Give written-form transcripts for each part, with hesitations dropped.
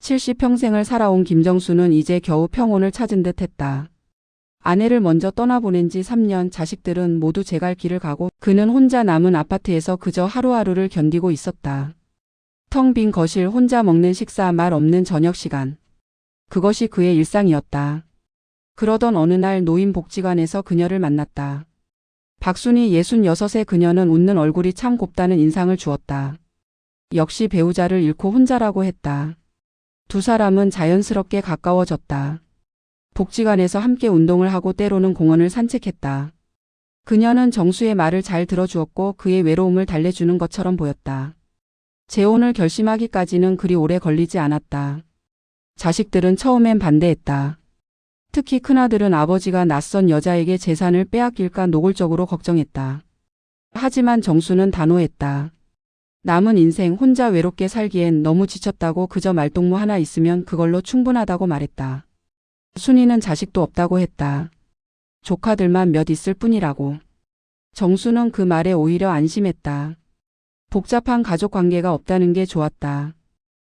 70평생을 살아온 김정수는 이제 겨우 평온을 찾은 듯 했다. 아내를 먼저 떠나보낸 지 3년, 자식들은 모두 제갈 길을 가고 그는 혼자 남은 아파트에서 그저 하루하루를 견디고 있었다. 텅 빈 거실, 혼자 먹는 식사, 말 없는 저녁 시간. 그것이 그의 일상이었다. 그러던 어느 날 노인복지관에서 그녀를 만났다. 박순희 66의 그녀는 웃는 얼굴이 참 곱다는 인상을 주었다. 역시 배우자를 잃고 혼자라고 했다. 두 사람은 자연스럽게 가까워졌다. 복지관에서 함께 운동을 하고 때로는 공원을 산책했다. 그녀는 정수의 말을 잘 들어주었고 그의 외로움을 달래주는 것처럼 보였다. 재혼을 결심하기까지는 그리 오래 걸리지 않았다. 자식들은 처음엔 반대했다. 특히 큰아들은 아버지가 낯선 여자에게 재산을 빼앗길까 노골적으로 걱정했다. 하지만 정수는 단호했다. 남은 인생 혼자 외롭게 살기엔 너무 지쳤다고 그저 말동무 하나 있으면 그걸로 충분하다고 말했다. 순이는 자식도 없다고 했다. 조카들만 몇 있을 뿐이라고. 정수는 그 말에 오히려 안심했다. 복잡한 가족 관계가 없다는 게 좋았다.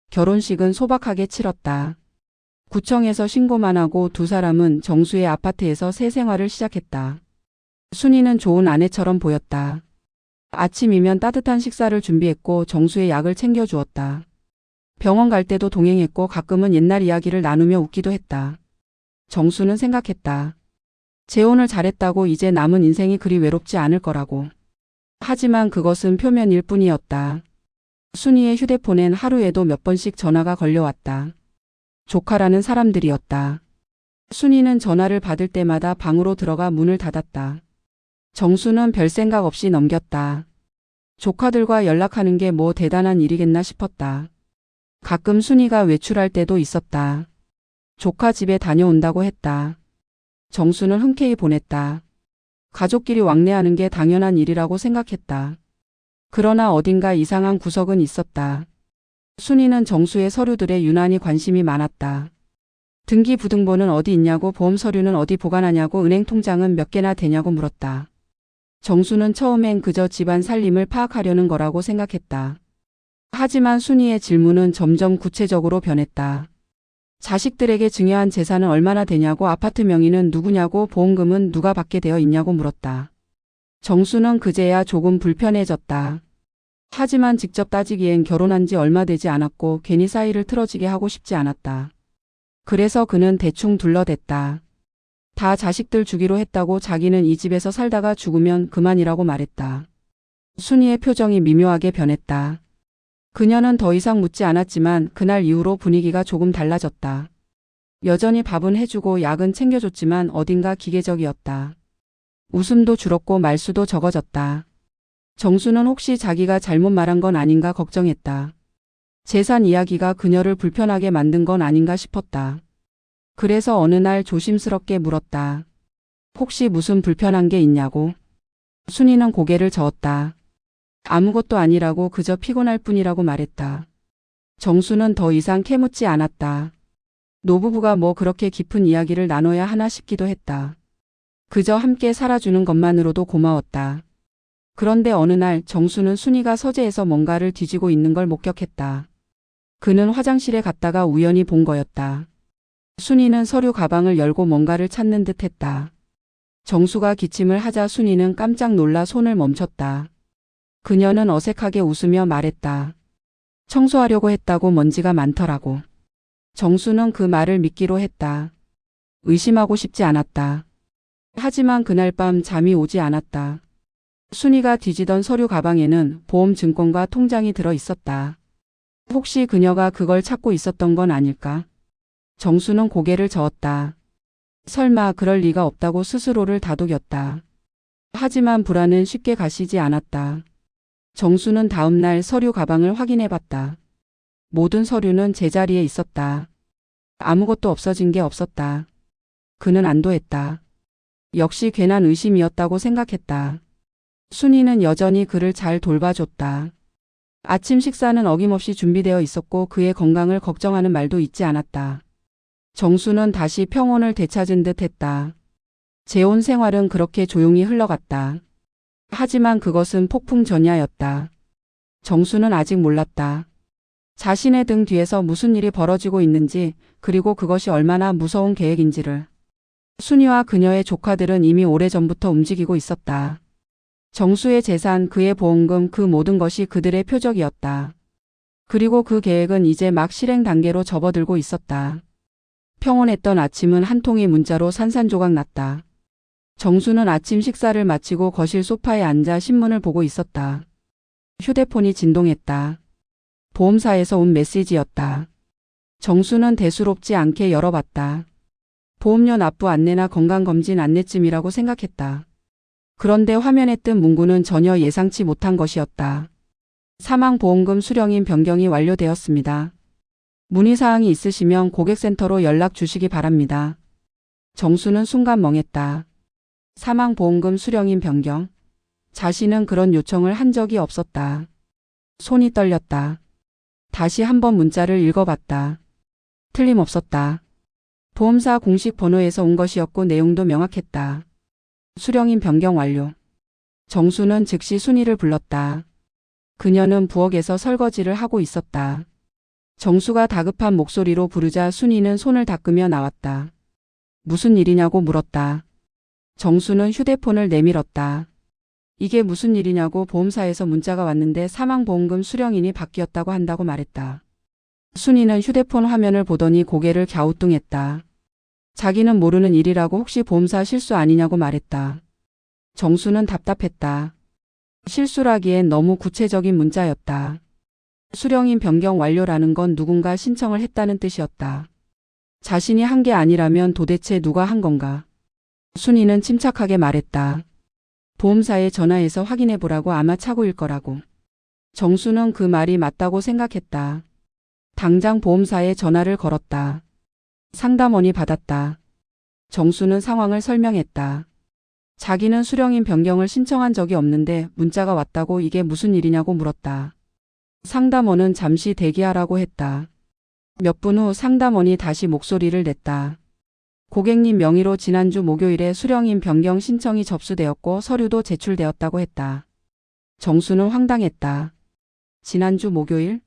결혼식은 소박하게 치렀다. 구청에서 신고만 하고 두 사람은 정수의 아파트에서 새 생활을 시작했다. 순이는 좋은 아내처럼 보였다. 아침이면 따뜻한 식사를 준비했고 정수의 약을 챙겨주었다. 병원 갈 때도 동행했고 가끔은 옛날 이야기를 나누며 웃기도 했다. 정수는 생각했다. 재혼을 잘했다고 이제 남은 인생이 그리 외롭지 않을 거라고. 하지만 그것은 표면일 뿐이었다. 순이의 휴대폰엔 하루에도 몇 번씩 전화가 걸려왔다. 조카라는 사람들이었다. 순이는 전화를 받을 때마다 방으로 들어가 문을 닫았다. 정수는 별 생각 없이 넘겼다. 조카들과 연락하는 게 뭐 대단한 일이겠나 싶었다. 가끔 순이가 외출할 때도 있었다. 조카 집에 다녀온다고 했다. 정수는 흔쾌히 보냈다. 가족끼리 왕래하는 게 당연한 일이라고 생각했다. 그러나 어딘가 이상한 구석은 있었다. 순이는 정수의 서류들에 유난히 관심이 많았다. 등기부등본은 어디 있냐고, 보험 서류는 어디 보관하냐고, 은행 통장은 몇 개나 되냐고 물었다. 정수는 처음엔 그저 집안 살림을 파악하려는 거라고 생각했다. 하지만 순이의 질문은 점점 구체적으로 변했다. 자식들에게 증여한 재산은 얼마나 되냐고, 아파트 명의는 누구냐고, 보험금은 누가 받게 되어 있냐고 물었다. 정수는 그제야 조금 불편해졌다. 하지만 직접 따지기엔 결혼한 지 얼마 되지 않았고 괜히 사이를 틀어지게 하고 싶지 않았다. 그래서 그는 대충 둘러댔다. 다 자식들 주기로 했다고, 자기는 이 집에서 살다가 죽으면 그만이라고 말했다. 순이의 표정이 미묘하게 변했다. 그녀는 더 이상 묻지 않았지만 그날 이후로 분위기가 조금 달라졌다. 여전히 밥은 해주고 약은 챙겨줬지만 어딘가 기계적이었다. 웃음도 줄었고 말수도 적어졌다. 정수는 혹시 자기가 잘못 말한 건 아닌가 걱정했다. 재산 이야기가 그녀를 불편하게 만든 건 아닌가 싶었다. 그래서 어느 날 조심스럽게 물었다. 혹시 무슨 불편한 게 있냐고. 순이는 고개를 저었다. 아무것도 아니라고, 그저 피곤할 뿐이라고 말했다. 정수는 더 이상 캐묻지 않았다. 노부부가 뭐 그렇게 깊은 이야기를 나눠야 하나 싶기도 했다. 그저 함께 살아주는 것만으로도 고마웠다. 그런데 어느 날 정수는 순이가 서재에서 뭔가를 뒤지고 있는 걸 목격했다. 그는 화장실에 갔다가 우연히 본 거였다. 순이는 서류 가방을 열고 뭔가를 찾는 듯 했다. 정수가 기침을 하자 순이는 깜짝 놀라 손을 멈췄다. 그녀는 어색하게 웃으며 말했다. 청소하려고 했다고, 먼지가 많더라고. 정수는 그 말을 믿기로 했다. 의심하고 싶지 않았다. 하지만 그날 밤 잠이 오지 않았다. 순이가 뒤지던 서류 가방에는 보험 증권과 통장이 들어 있었다. 혹시 그녀가 그걸 찾고 있었던 건 아닐까? 정수는 고개를 저었다. 설마 그럴 리가 없다고 스스로를 다독였다. 하지만 불안은 쉽게 가시지 않았다. 정수는 다음 날 서류 가방을 확인해봤다. 모든 서류는 제자리에 있었다. 아무것도 없어진 게 없었다. 그는 안도했다. 역시 괜한 의심이었다고 생각했다. 순이는 여전히 그를 잘 돌봐줬다. 아침 식사는 어김없이 준비되어 있었고 그의 건강을 걱정하는 말도 잊지 않았다. 정수는 다시 평온을 되찾은 듯 했다. 재혼 생활은 그렇게 조용히 흘러갔다. 하지만 그것은 폭풍 전야였다. 정수는 아직 몰랐다. 자신의 등 뒤에서 무슨 일이 벌어지고 있는지, 그리고 그것이 얼마나 무서운 계획인지를. 순이와 그녀의 조카들은 이미 오래전부터 움직이고 있었다. 정수의 재산, 그의 보험금, 그 모든 것이 그들의 표적이었다. 그리고 그 계획은 이제 막 실행 단계로 접어들고 있었다. 평온했던 아침은 한 통의 문자로 산산조각 났다. 정수는 아침 식사를 마치고 거실 소파에 앉아 신문을 보고 있었다. 휴대폰이 진동했다. 보험사에서 온 메시지였다. 정수는 대수롭지 않게 열어봤다. 보험료 납부 안내나 건강검진 안내쯤이라고 생각했다. 그런데 화면에 뜬 문구는 전혀 예상치 못한 것이었다. 사망보험금 수령인 변경이 완료되었습니다. 문의사항이 있으시면 고객센터로 연락 주시기 바랍니다. 정수는 순간 멍했다. 사망보험금 수령인 변경. 자신은 그런 요청을 한 적이 없었다. 손이 떨렸다. 다시 한번 문자를 읽어봤다. 틀림없었다. 보험사 공식 번호에서 온 것이었고 내용도 명확했다. 수령인 변경 완료. 정수는 즉시 순이를 불렀다. 그녀는 부엌에서 설거지를 하고 있었다. 정수가 다급한 목소리로 부르자 순이는 손을 닦으며 나왔다. 무슨 일이냐고 물었다. 정수는 휴대폰을 내밀었다. 이게 무슨 일이냐고 보험사에서 문자가 왔는데 사망보험금 수령인이 바뀌었다고 한다고 말했다. 순이는 휴대폰 화면을 보더니 고개를 갸우뚱했다. 자기는 모르는 일이라고 혹시 보험사 실수 아니냐고 말했다. 정수는 답답했다. 실수라기엔 너무 구체적인 문자였다. 수령인 변경 완료라는 건 누군가 신청을 했다는 뜻이었다. 자신이 한 게 아니라면 도대체 누가 한 건가? 순이는 침착하게 말했다. 보험사에 전화해서 확인해 보라고, 아마 착오일 거라고. 정수는 그 말이 맞다고 생각했다. 당장 보험사에 전화를 걸었다. 상담원이 받았다. 정수는 상황을 설명했다. 자기는 수령인 변경을 신청한 적이 없는데 문자가 왔다고 이게 무슨 일이냐고 물었다. 상담원은 잠시 대기하라고 했다. 몇 분 후 상담원이 다시 목소리를 냈다. 고객님 명의로 지난주 목요일에 수령인 변경 신청이 접수되었고 서류도 제출되었다고 했다. 정수는 황당했다. 지난주 목요일?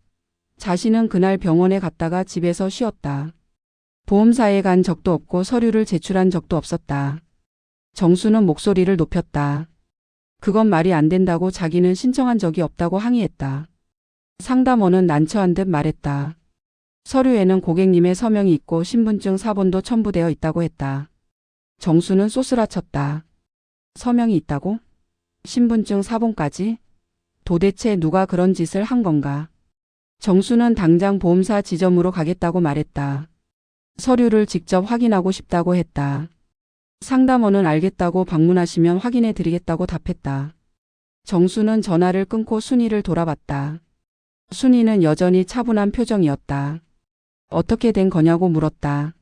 자신은 그날 병원에 갔다가 집에서 쉬었다. 보험사에 간 적도 없고 서류를 제출한 적도 없었다. 정수는 목소리를 높였다. 그건 말이 안 된다고, 자기는 신청한 적이 없다고 항의했다. 상담원은 난처한 듯 말했다. 서류에는 고객님의 서명이 있고 신분증 사본도 첨부되어 있다고 했다. 정수는 쏘스라쳤다. 서명이 있다고? 신분증 사본까지? 도대체 누가 그런 짓을 한 건가? 정수는 당장 보험사 지점으로 가겠다고 말했다. 서류를 직접 확인하고 싶다고 했다. 상담원은 알겠다고, 방문하시면 확인해 드리겠다고 답했다. 정수는 전화를 끊고 순이를 돌아봤다. 순이는 여전히 차분한 표정이었다. 어떻게 된 거냐고 물었다.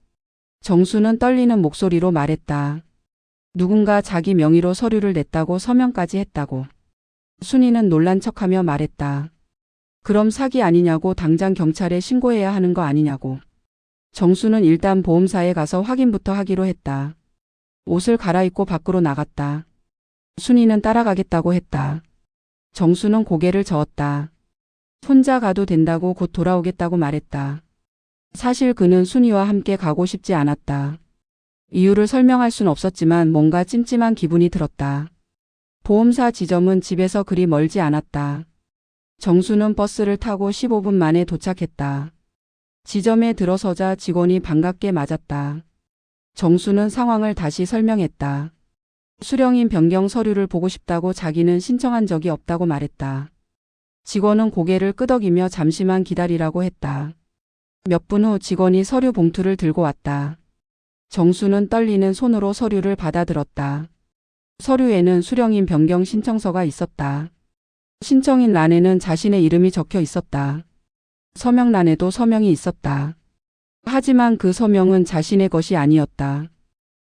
정수는 떨리는 목소리로 말했다. 누군가 자기 명의로 서류를 냈다고, 서명까지 했다고. 순이는 놀란 척하며 말했다. 그럼 사기 아니냐고, 당장 경찰에 신고해야 하는 거 아니냐고. 정수는 일단 보험사에 가서 확인부터 하기로 했다. 옷을 갈아입고 밖으로 나갔다. 순이는 따라가겠다고 했다. 정수는 고개를 저었다. 혼자 가도 된다고, 곧 돌아오겠다고 말했다. 사실 그는 순이와 함께 가고 싶지 않았다. 이유를 설명할 순 없었지만 뭔가 찜찜한 기분이 들었다. 보험사 지점은 집에서 그리 멀지 않았다. 정수는 버스를 타고 15분 만에 도착했다. 지점에 들어서자 직원이 반갑게 맞았다. 정수는 상황을 다시 설명했다. 수령인 변경 서류를 보고 싶다고, 자기는 신청한 적이 없다고 말했다. 직원은 고개를 끄덕이며 잠시만 기다리라고 했다. 몇 분 후 직원이 서류 봉투를 들고 왔다. 정수는 떨리는 손으로 서류를 받아들었다. 서류에는 수령인 변경 신청서가 있었다. 신청인 란에는 자신의 이름이 적혀 있었다. 서명란에도 서명이 있었다. 하지만 그 서명은 자신의 것이 아니었다.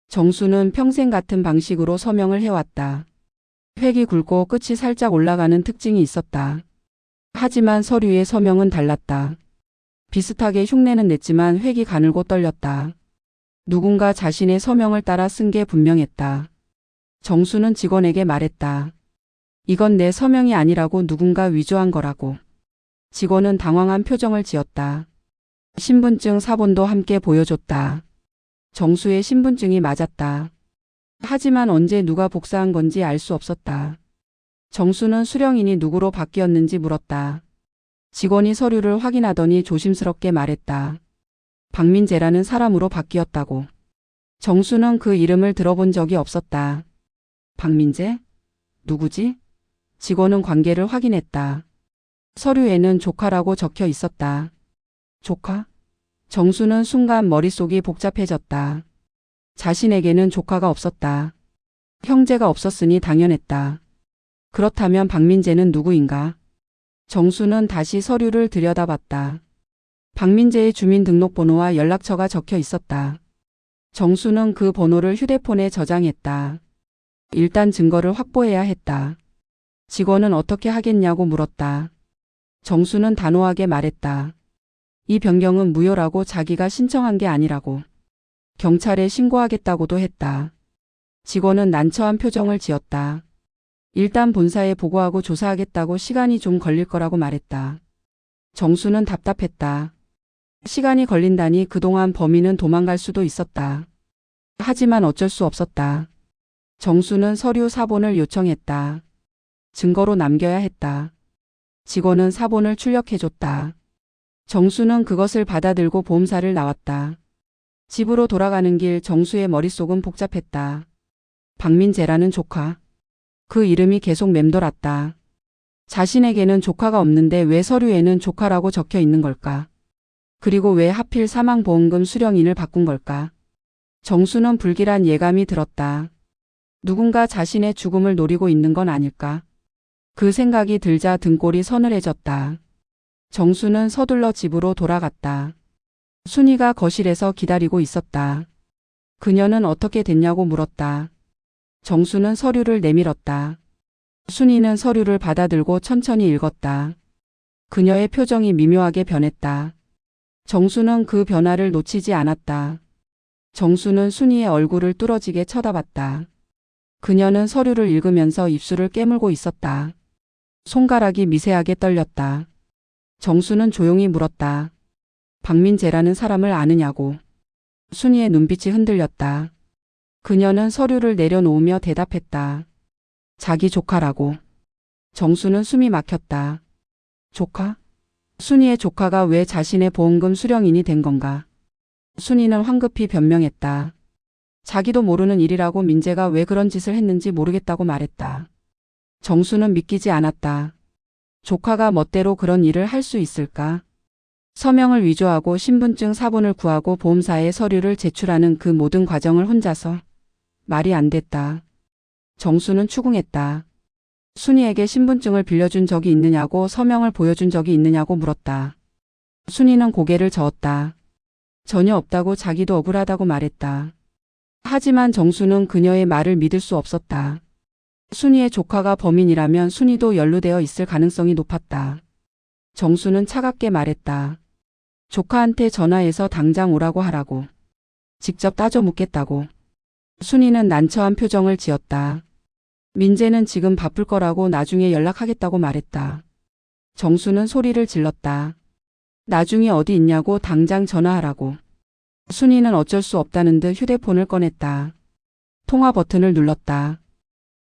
정수는 평생 같은 방식으로 서명을 해왔다. 획이 굵고 끝이 살짝 올라가는 특징이 있었다. 하지만 서류의 서명은 달랐다. 비슷하게 흉내는 냈지만 획이 가늘고 떨렸다. 누군가 자신의 서명을 따라 쓴 게 분명했다. 정수는 직원에게 말했다. 이건 내 서명이 아니라고, 누군가 위조한 거라고. 직원은 당황한 표정을 지었다. 신분증 사본도 함께 보여줬다. 정수의 신분증이 맞았다. 하지만 언제 누가 복사한 건지 알 수 없었다. 정수는 수령인이 누구로 바뀌었는지 물었다. 직원이 서류를 확인하더니 조심스럽게 말했다. 박민재라는 사람으로 바뀌었다고. 정수는 그 이름을 들어본 적이 없었다. 박민재? 누구지? 직원은 관계를 확인했다. 서류에는 조카라고 적혀 있었다. 조카? 정수는 순간 머릿속이 복잡해졌다. 자신에게는 조카가 없었다. 형제가 없었으니 당연했다. 그렇다면 박민재는 누구인가? 정수는 다시 서류를 들여다봤다. 박민재의 주민등록번호와 연락처가 적혀 있었다. 정수는 그 번호를 휴대폰에 저장했다. 일단 증거를 확보해야 했다. 직원은 어떻게 하겠냐고 물었다. 정수는 단호하게 말했다. 이 변경은 무효라고, 자기가 신청한 게 아니라고. 경찰에 신고하겠다고도 했다. 직원은 난처한 표정을 지었다. 일단 본사에 보고하고 조사하겠다고, 시간이 좀 걸릴 거라고 말했다. 정수는 답답했다. 시간이 걸린다니, 그동안 범인은 도망갈 수도 있었다. 하지만 어쩔 수 없었다. 정수는 서류 사본을 요청했다. 증거로 남겨야 했다. 직원은 사본을 출력해줬다. 정수는 그것을 받아들고 보험사를 나왔다. 집으로 돌아가는 길, 정수의 머릿속은 복잡했다. 박민재라는 조카. 그 이름이 계속 맴돌았다. 자신에게는 조카가 없는데 왜 서류에는 조카라고 적혀 있는 걸까? 그리고 왜 하필 사망보험금 수령인을 바꾼 걸까? 정수는 불길한 예감이 들었다. 누군가 자신의 죽음을 노리고 있는 건 아닐까? 그 생각이 들자 등골이 서늘해졌다. 정수는 서둘러 집으로 돌아갔다. 순이가 거실에서 기다리고 있었다. 그녀는 어떻게 됐냐고 물었다. 정수는 서류를 내밀었다. 순이는 서류를 받아들고 천천히 읽었다. 그녀의 표정이 미묘하게 변했다. 정수는 그 변화를 놓치지 않았다. 정수는 순이의 얼굴을 뚫어지게 쳐다봤다. 그녀는 서류를 읽으면서 입술을 깨물고 있었다. 손가락이 미세하게 떨렸다. 정수는 조용히 물었다. 박민재라는 사람을 아느냐고. 순이의 눈빛이 흔들렸다. 그녀는 서류를 내려놓으며 대답했다. 자기 조카라고. 정수는 숨이 막혔다. 조카? 순이의 조카가 왜 자신의 보험금 수령인이 된 건가? 순이는 황급히 변명했다. 자기도 모르는 일이라고, 민재가 왜 그런 짓을 했는지 모르겠다고 말했다. 정수는 믿기지 않았다. 조카가 멋대로 그런 일을 할 수 있을까? 서명을 위조하고 신분증 사본을 구하고 보험사에 서류를 제출하는 그 모든 과정을 혼자서. 말이 안 됐다. 정수는 추궁했다. 순이에게 신분증을 빌려준 적이 있느냐고, 서명을 보여준 적이 있느냐고 물었다. 순이는 고개를 저었다. 전혀 없다고, 자기도 억울하다고 말했다. 하지만 정수는 그녀의 말을 믿을 수 없었다. 순이의 조카가 범인이라면 순이도 연루되어 있을 가능성이 높았다. 정수는 차갑게 말했다. 조카한테 전화해서 당장 오라고 하라고. 직접 따져 묻겠다고. 순이는 난처한 표정을 지었다. 민재는 지금 바쁠 거라고, 나중에 연락하겠다고 말했다. 정수는 소리를 질렀다. 나중에 어디 있냐고, 당장 전화하라고. 순이는 어쩔 수 없다는 듯 휴대폰을 꺼냈다. 통화 버튼을 눌렀다.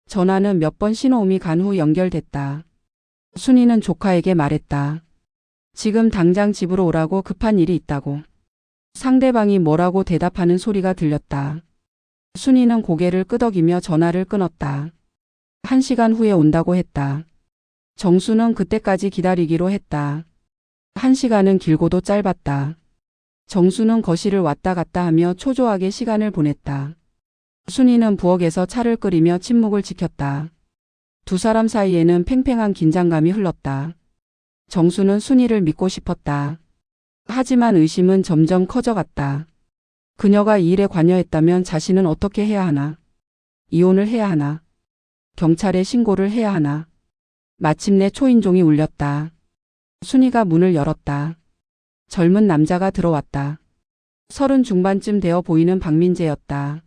전화는 몇 번 신호음이 간 후 연결됐다. 순이는 조카에게 말했다. 지금 당장 집으로 오라고, 급한 일이 있다고. 상대방이 뭐라고 대답하는 소리가 들렸다. 순이는 고개를 끄덕이며 전화를 끊었다. 1시간 후에 온다고 했다. 정수는 그때까지 기다리기로 했다. 1시간은 길고도 짧았다. 정수는 거실을 왔다 갔다 하며 초조하게 시간을 보냈다. 순이는 부엌에서 차를 끓이며 침묵을 지켰다. 두 사람 사이에는 팽팽한 긴장감이 흘렀다. 정수는 순이를 믿고 싶었다. 하지만 의심은 점점 커져갔다. 그녀가 이 일에 관여했다면 자신은 어떻게 해야 하나? 이혼을 해야 하나? 경찰에 신고를 해야 하나? 마침내 초인종이 울렸다. 순이가 문을 열었다. 젊은 남자가 들어왔다. 30 중반쯤 되어 보이는 박민재였다.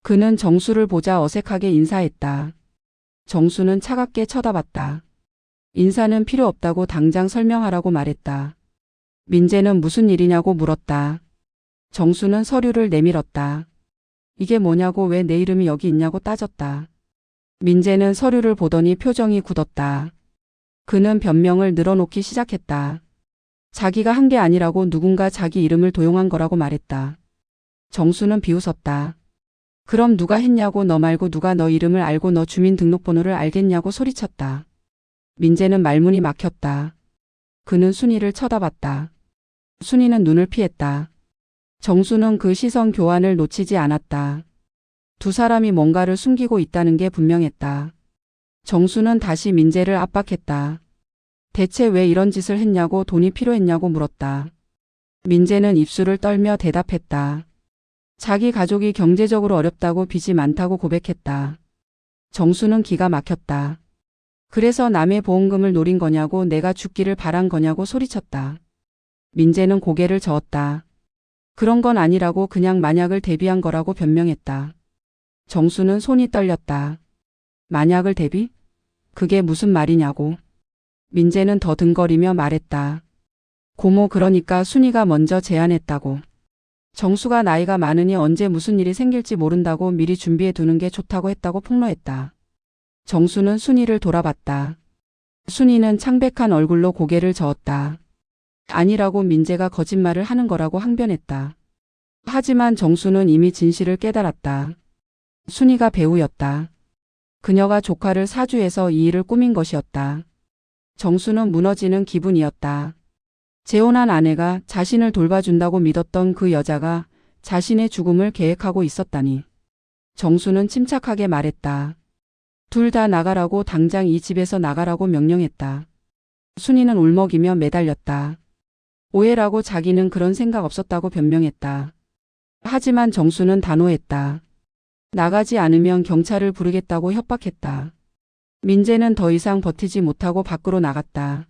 그는 정수를 보자 어색하게 인사했다. 정수는 차갑게 쳐다봤다. 인사는 필요 없다고 당장 설명하라고 말했다. 민재는 무슨 일이냐고 물었다. 정수는 서류를 내밀었다. 이게 뭐냐고 왜 내 이름이 여기 있냐고 따졌다. 민재는 서류를 보더니 표정이 굳었다. 그는 변명을 늘어놓기 시작했다. 자기가 한 게 아니라고 누군가 자기 이름을 도용한 거라고 말했다. 정수는 비웃었다. 그럼 누가 했냐고 너 말고 누가 너 이름을 알고 너 주민등록번호를 알겠냐고 소리쳤다. 민재는 말문이 막혔다. 그는 순이를 쳐다봤다. 순이는 눈을 피했다. 정수는 그 시선 교환을 놓치지 않았다. 두 사람이 뭔가를 숨기고 있다는 게 분명했다. 정수는 다시 민재를 압박했다. 대체 왜 이런 짓을 했냐고 돈이 필요했냐고 물었다. 민재는 입술을 떨며 대답했다. 자기 가족이 경제적으로 어렵다고 빚이 많다고 고백했다. 정수는 기가 막혔다. 그래서 남의 보험금을 노린 거냐고 내가 죽기를 바란 거냐고 소리쳤다. 민재는 고개를 저었다. 그런 건 아니라고 그냥 만약을 대비한 거라고 변명했다. 정수는 손이 떨렸다. 만약을 대비? 그게 무슨 말이냐고. 민재는 더듬거리며 말했다. 고모 그러니까 순이가 먼저 제안했다고. 정수가 나이가 많으니 언제 무슨 일이 생길지 모른다고 미리 준비해 두는 게 좋다고 했다고 폭로했다. 정수는 순이를 돌아봤다. 순이는 창백한 얼굴로 고개를 저었다. 아니라고 민재가 거짓말을 하는 거라고 항변했다. 하지만 정수는 이미 진실을 깨달았다. 순이가 배우였다. 그녀가 조카를 사주해서 이 일을 꾸민 것이었다. 정수는 무너지는 기분이었다. 재혼한 아내가 자신을 돌봐준다고 믿었던 그 여자가 자신의 죽음을 계획하고 있었다니. 정수는 침착하게 말했다. 둘 다 나가라고 당장 이 집에서 나가라고 명령했다. 순이는 울먹이며 매달렸다. 오해라고 자기는 그런 생각 없었다고 변명했다. 하지만 정수는 단호했다. 나가지 않으면 경찰을 부르겠다고 협박했다. 민재는 더 이상 버티지 못하고 밖으로 나갔다.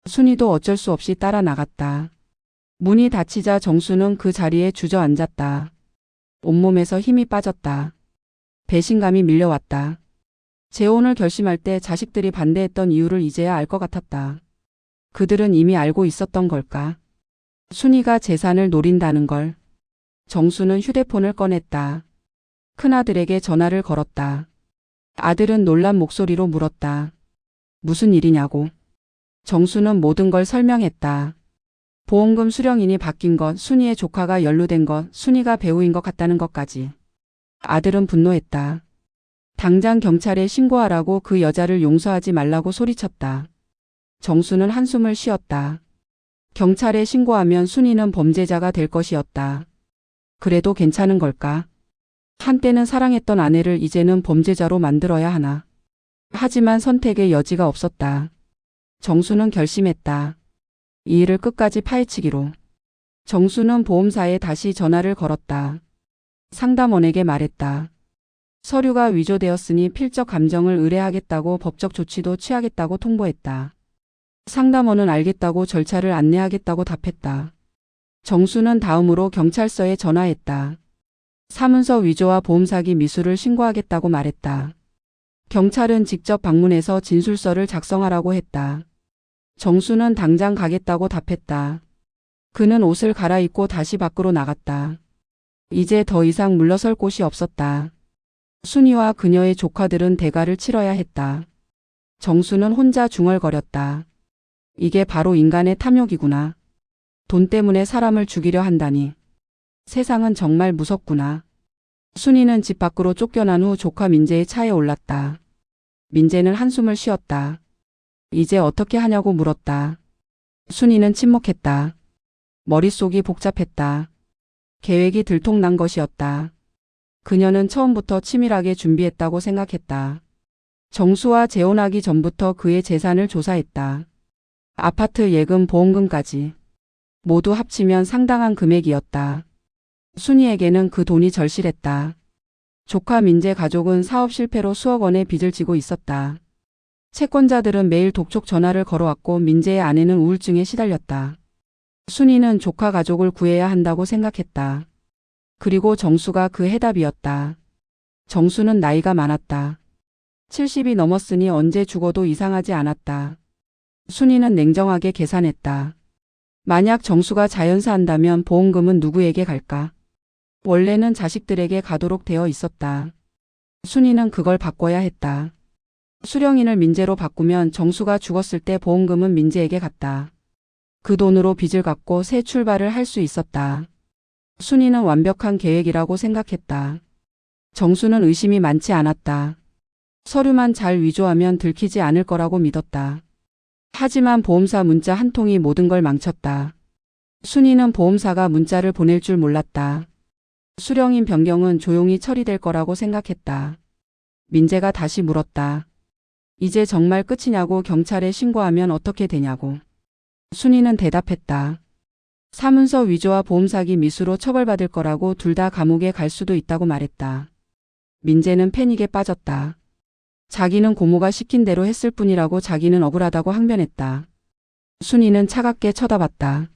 순이도 어쩔 수 없이 따라 나갔다. 문이 닫히자 정수는 그 자리에 주저앉았다. 온몸에서 힘이 빠졌다. 배신감이 밀려왔다. 재혼을 결심할 때 자식들이 반대했던 이유를 이제야 알 것 같았다. 그들은 이미 알고 있었던 걸까? 순이가 재산을 노린다는 걸. 정수는 휴대폰을 꺼냈다. 큰아들에게 전화를 걸었다. 아들은 놀란 목소리로 물었다. 무슨 일이냐고. 정수는 모든 걸 설명했다. 보험금 수령인이 바뀐 것, 순이의 조카가 연루된 것, 순이가 배우인 것 같다는 것까지. 아들은 분노했다. 당장 경찰에 신고하라고 그 여자를 용서하지 말라고 소리쳤다. 정수는 한숨을 쉬었다. 경찰에 신고하면 순이는 범죄자가 될 것이었다. 그래도 괜찮은 걸까? 한때는 사랑했던 아내를 이제는 범죄자로 만들어야 하나. 하지만 선택의 여지가 없었다. 정수는 결심했다. 이 일을 끝까지 파헤치기로. 정수는 보험사에 다시 전화를 걸었다. 상담원에게 말했다. 서류가 위조되었으니 필적 감정을 의뢰하겠다고 법적 조치도 취하겠다고 통보했다. 상담원은 알겠다고 절차를 안내하겠다고 답했다. 정수는 다음으로 경찰서에 전화했다. 사문서 위조와 보험사기 미수를 신고하겠다고 말했다. 경찰은 직접 방문해서 진술서를 작성하라고 했다. 정수는 당장 가겠다고 답했다. 그는 옷을 갈아입고 다시 밖으로 나갔다. 이제 더 이상 물러설 곳이 없었다. 순이와 그녀의 조카들은 대가를 치러야 했다. 정수는 혼자 중얼거렸다. 이게 바로 인간의 탐욕이구나. 돈 때문에 사람을 죽이려 한다니. 세상은 정말 무섭구나. 순이는 집 밖으로 쫓겨난 후 조카 민재의 차에 올랐다. 민재는 한숨을 쉬었다. 이제 어떻게 하냐고 물었다. 순이는 침묵했다. 머릿속이 복잡했다. 계획이 들통난 것이었다. 그녀는 처음부터 치밀하게 준비했다고 생각했다. 정수와 재혼하기 전부터 그의 재산을 조사했다. 아파트 예금 보험금까지. 모두 합치면 상당한 금액이었다. 순이에게는 그 돈이 절실했다. 조카 민재 가족은 사업 실패로 수억 원의 빚을 지고 있었다. 채권자들은 매일 독촉 전화를 걸어왔고 민재의 아내는 우울증에 시달렸다. 순이는 조카 가족을 구해야 한다고 생각했다. 그리고 정수가 그 해답이었다. 정수는 나이가 많았다. 70이 넘었으니 언제 죽어도 이상하지 않았다. 순이는 냉정하게 계산했다. 만약 정수가 자연사한다면 보험금은 누구에게 갈까? 원래는 자식들에게 가도록 되어 있었다. 순이는 그걸 바꿔야 했다. 수령인을 민재로 바꾸면 정수가 죽었을 때 보험금은 민재에게 갔다. 그 돈으로 빚을 갚고 새 출발을 할 수 있었다. 순이는 완벽한 계획이라고 생각했다. 정수는 의심이 많지 않았다. 서류만 잘 위조하면 들키지 않을 거라고 믿었다. 하지만 보험사 문자 한 통이 모든 걸 망쳤다. 순이는 보험사가 문자를 보낼 줄 몰랐다. 수령인 변경은 조용히 처리될 거라고 생각했다. 민재가 다시 물었다. 이제 정말 끝이냐고, 경찰에 신고하면 어떻게 되냐고. 순이는 대답했다. 사문서 위조와 보험사기 미수로 처벌받을 거라고, 둘 다 감옥에 갈 수도 있다고 말했다. 민재는 패닉에 빠졌다. 자기는 고모가 시킨 대로 했을 뿐이라고 자기는 억울하다고 항변했다. 순이는 차갑게 쳐다봤다.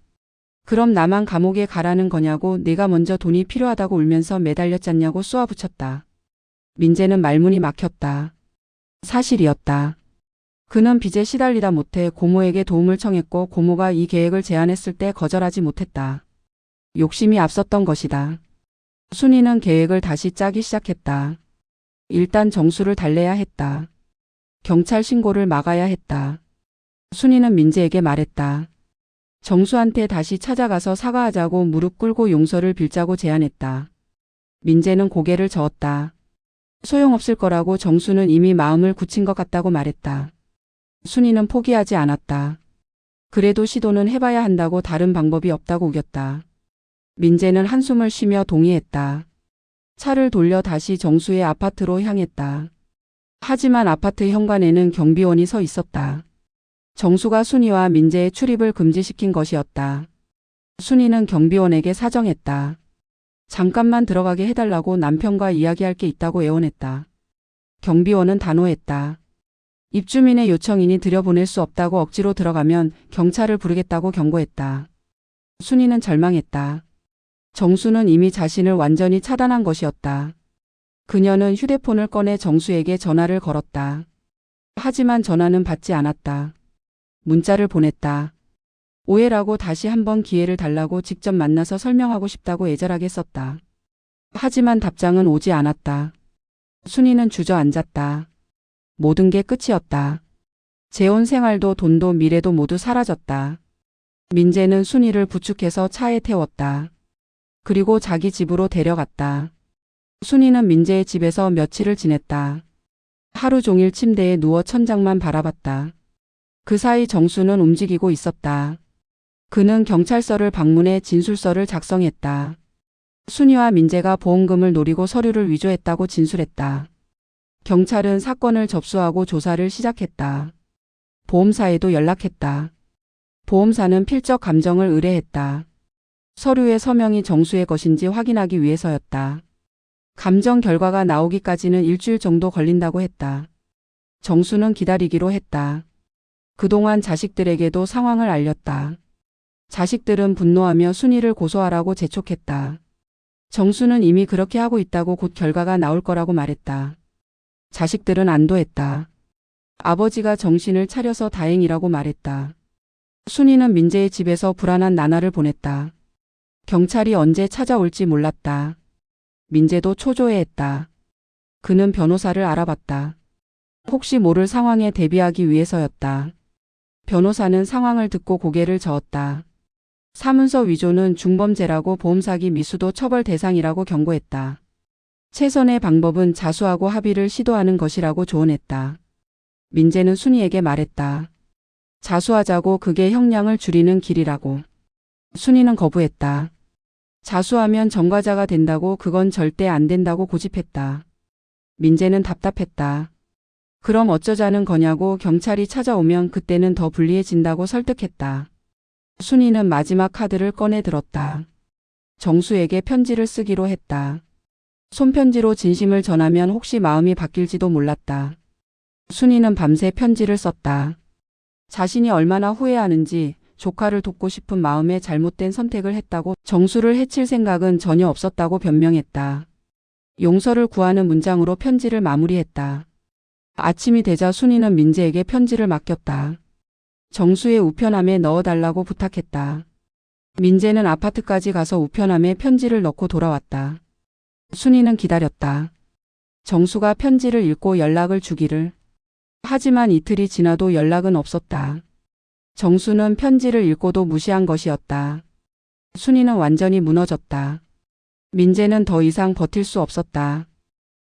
그럼 나만 감옥에 가라는 거냐고, 내가 먼저 돈이 필요하다고 울면서 매달렸잖냐고 쏘아붙였다. 민재는 말문이 막혔다. 사실이었다. 그는 빚에 시달리다 못해 고모에게 도움을 청했고 고모가 이 계획을 제안했을 때 거절하지 못했다. 욕심이 앞섰던 것이다. 순이는 계획을 다시 짜기 시작했다. 일단 정수를 달래야 했다. 경찰 신고를 막아야 했다. 순이는 민재에게 말했다. 정수한테 다시 찾아가서 사과하자고, 무릎 꿇고 용서를 빌자고 제안했다. 민재는 고개를 저었다. 소용없을 거라고, 정수는 이미 마음을 굳힌 것 같다고 말했다. 순이는 포기하지 않았다. 그래도 시도는 해봐야 한다고, 다른 방법이 없다고 우겼다. 민재는 한숨을 쉬며 동의했다. 차를 돌려 다시 정수의 아파트로 향했다. 하지만 아파트 현관에는 경비원이 서 있었다. 정수가 순이와 민재의 출입을 금지시킨 것이었다. 순이는 경비원에게 사정했다. 잠깐만 들어가게 해달라고, 남편과 이야기할 게 있다고 애원했다. 경비원은 단호했다. 입주민의 요청이니 들여보낼 수 없다고, 억지로 들어가면 경찰을 부르겠다고 경고했다. 순이는 절망했다. 정수는 이미 자신을 완전히 차단한 것이었다. 그녀는 휴대폰을 꺼내 정수에게 전화를 걸었다. 하지만 전화는 받지 않았다. 문자를 보냈다. 오해라고, 다시 한번 기회를 달라고, 직접 만나서 설명하고 싶다고 애절하게 썼다. 하지만 답장은 오지 않았다. 순이는 주저앉았다. 모든 게 끝이었다. 재혼 생활도 돈도 미래도 모두 사라졌다. 민재는 순이를 부축해서 차에 태웠다. 그리고 자기 집으로 데려갔다. 순이는 민재의 집에서 며칠을 지냈다. 하루 종일 침대에 누워 천장만 바라봤다. 그 사이 정수는 움직이고 있었다. 그는 경찰서를 방문해 진술서를 작성했다. 순이와 민재가 보험금을 노리고 서류를 위조했다고 진술했다. 경찰은 사건을 접수하고 조사를 시작했다. 보험사에도 연락했다. 보험사는 필적 감정을 의뢰했다. 서류의 서명이 정수의 것인지 확인하기 위해서였다. 감정 결과가 나오기까지는 일주일 정도 걸린다고 했다. 정수는 기다리기로 했다. 그동안 자식들에게도 상황을 알렸다. 자식들은 분노하며 순이를 고소하라고 재촉했다. 정수는 이미 그렇게 하고 있다고, 곧 결과가 나올 거라고 말했다. 자식들은 안도했다. 아버지가 정신을 차려서 다행이라고 말했다. 순이는 민재의 집에서 불안한 나날을 보냈다. 경찰이 언제 찾아올지 몰랐다. 민재도 초조해했다. 그는 변호사를 알아봤다. 혹시 모를 상황에 대비하기 위해서였다. 변호사는 상황을 듣고 고개를 저었다. 사문서 위조는 중범죄라고, 보험사기 미수도 처벌 대상이라고 경고했다. 최선의 방법은 자수하고 합의를 시도하는 것이라고 조언했다. 민재는 순이에게 말했다. 자수하자고, 그게 형량을 줄이는 길이라고. 순이는 거부했다. 자수하면 전과자가 된다고, 그건 절대 안 된다고 고집했다. 민재는 답답했다. 그럼 어쩌자는 거냐고, 경찰이 찾아오면 그때는 더 불리해진다고 설득했다. 순이는 마지막 카드를 꺼내 들었다. 정수에게 편지를 쓰기로 했다. 손편지로 진심을 전하면 혹시 마음이 바뀔지도 몰랐다. 순이는 밤새 편지를 썼다. 자신이 얼마나 후회하는지, 조카를 돕고 싶은 마음에 잘못된 선택을 했다고, 정수를 해칠 생각은 전혀 없었다고 변명했다. 용서를 구하는 문장으로 편지를 마무리했다. 아침이 되자 순이는 민재에게 편지를 맡겼다. 정수의 우편함에 넣어달라고 부탁했다. 민재는 아파트까지 가서 우편함에 편지를 넣고 돌아왔다. 순이는 기다렸다. 정수가 편지를 읽고 연락을 주기를. 하지만 이틀이 지나도 연락은 없었다. 정수는 편지를 읽고도 무시한 것이었다. 순이는 완전히 무너졌다. 민재는 더 이상 버틸 수 없었다.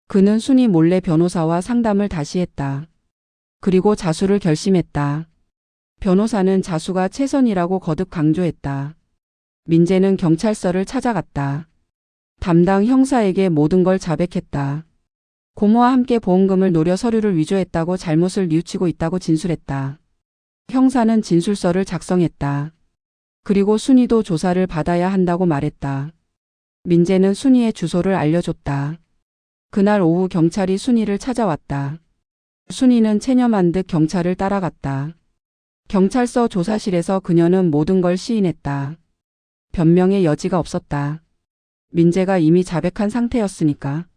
그는 순이 몰래 변호사와 상담을 다시 했다. 그리고 자수를 결심했다. 변호사는 자수가 최선이라고 거듭 강조했다. 민재는 경찰서를 찾아갔다. 담당 형사에게 모든 걸 자백했다. 고모와 함께 보험금을 노려 서류를 위조했다고 잘못을 뉘우치고 있다고 진술했다. 형사는 진술서를 작성했다. 그리고 순이도 조사를 받아야 한다고 말했다. 민재는 순이의 주소를 알려줬다. 그날 오후 경찰이 순이를 찾아왔다. 순이는 체념한 듯 경찰을 따라갔다. 경찰서 조사실에서 그녀는 모든 걸 시인했다. 변명의 여지가 없었다. 민재가 이미 자백한 상태였으니까.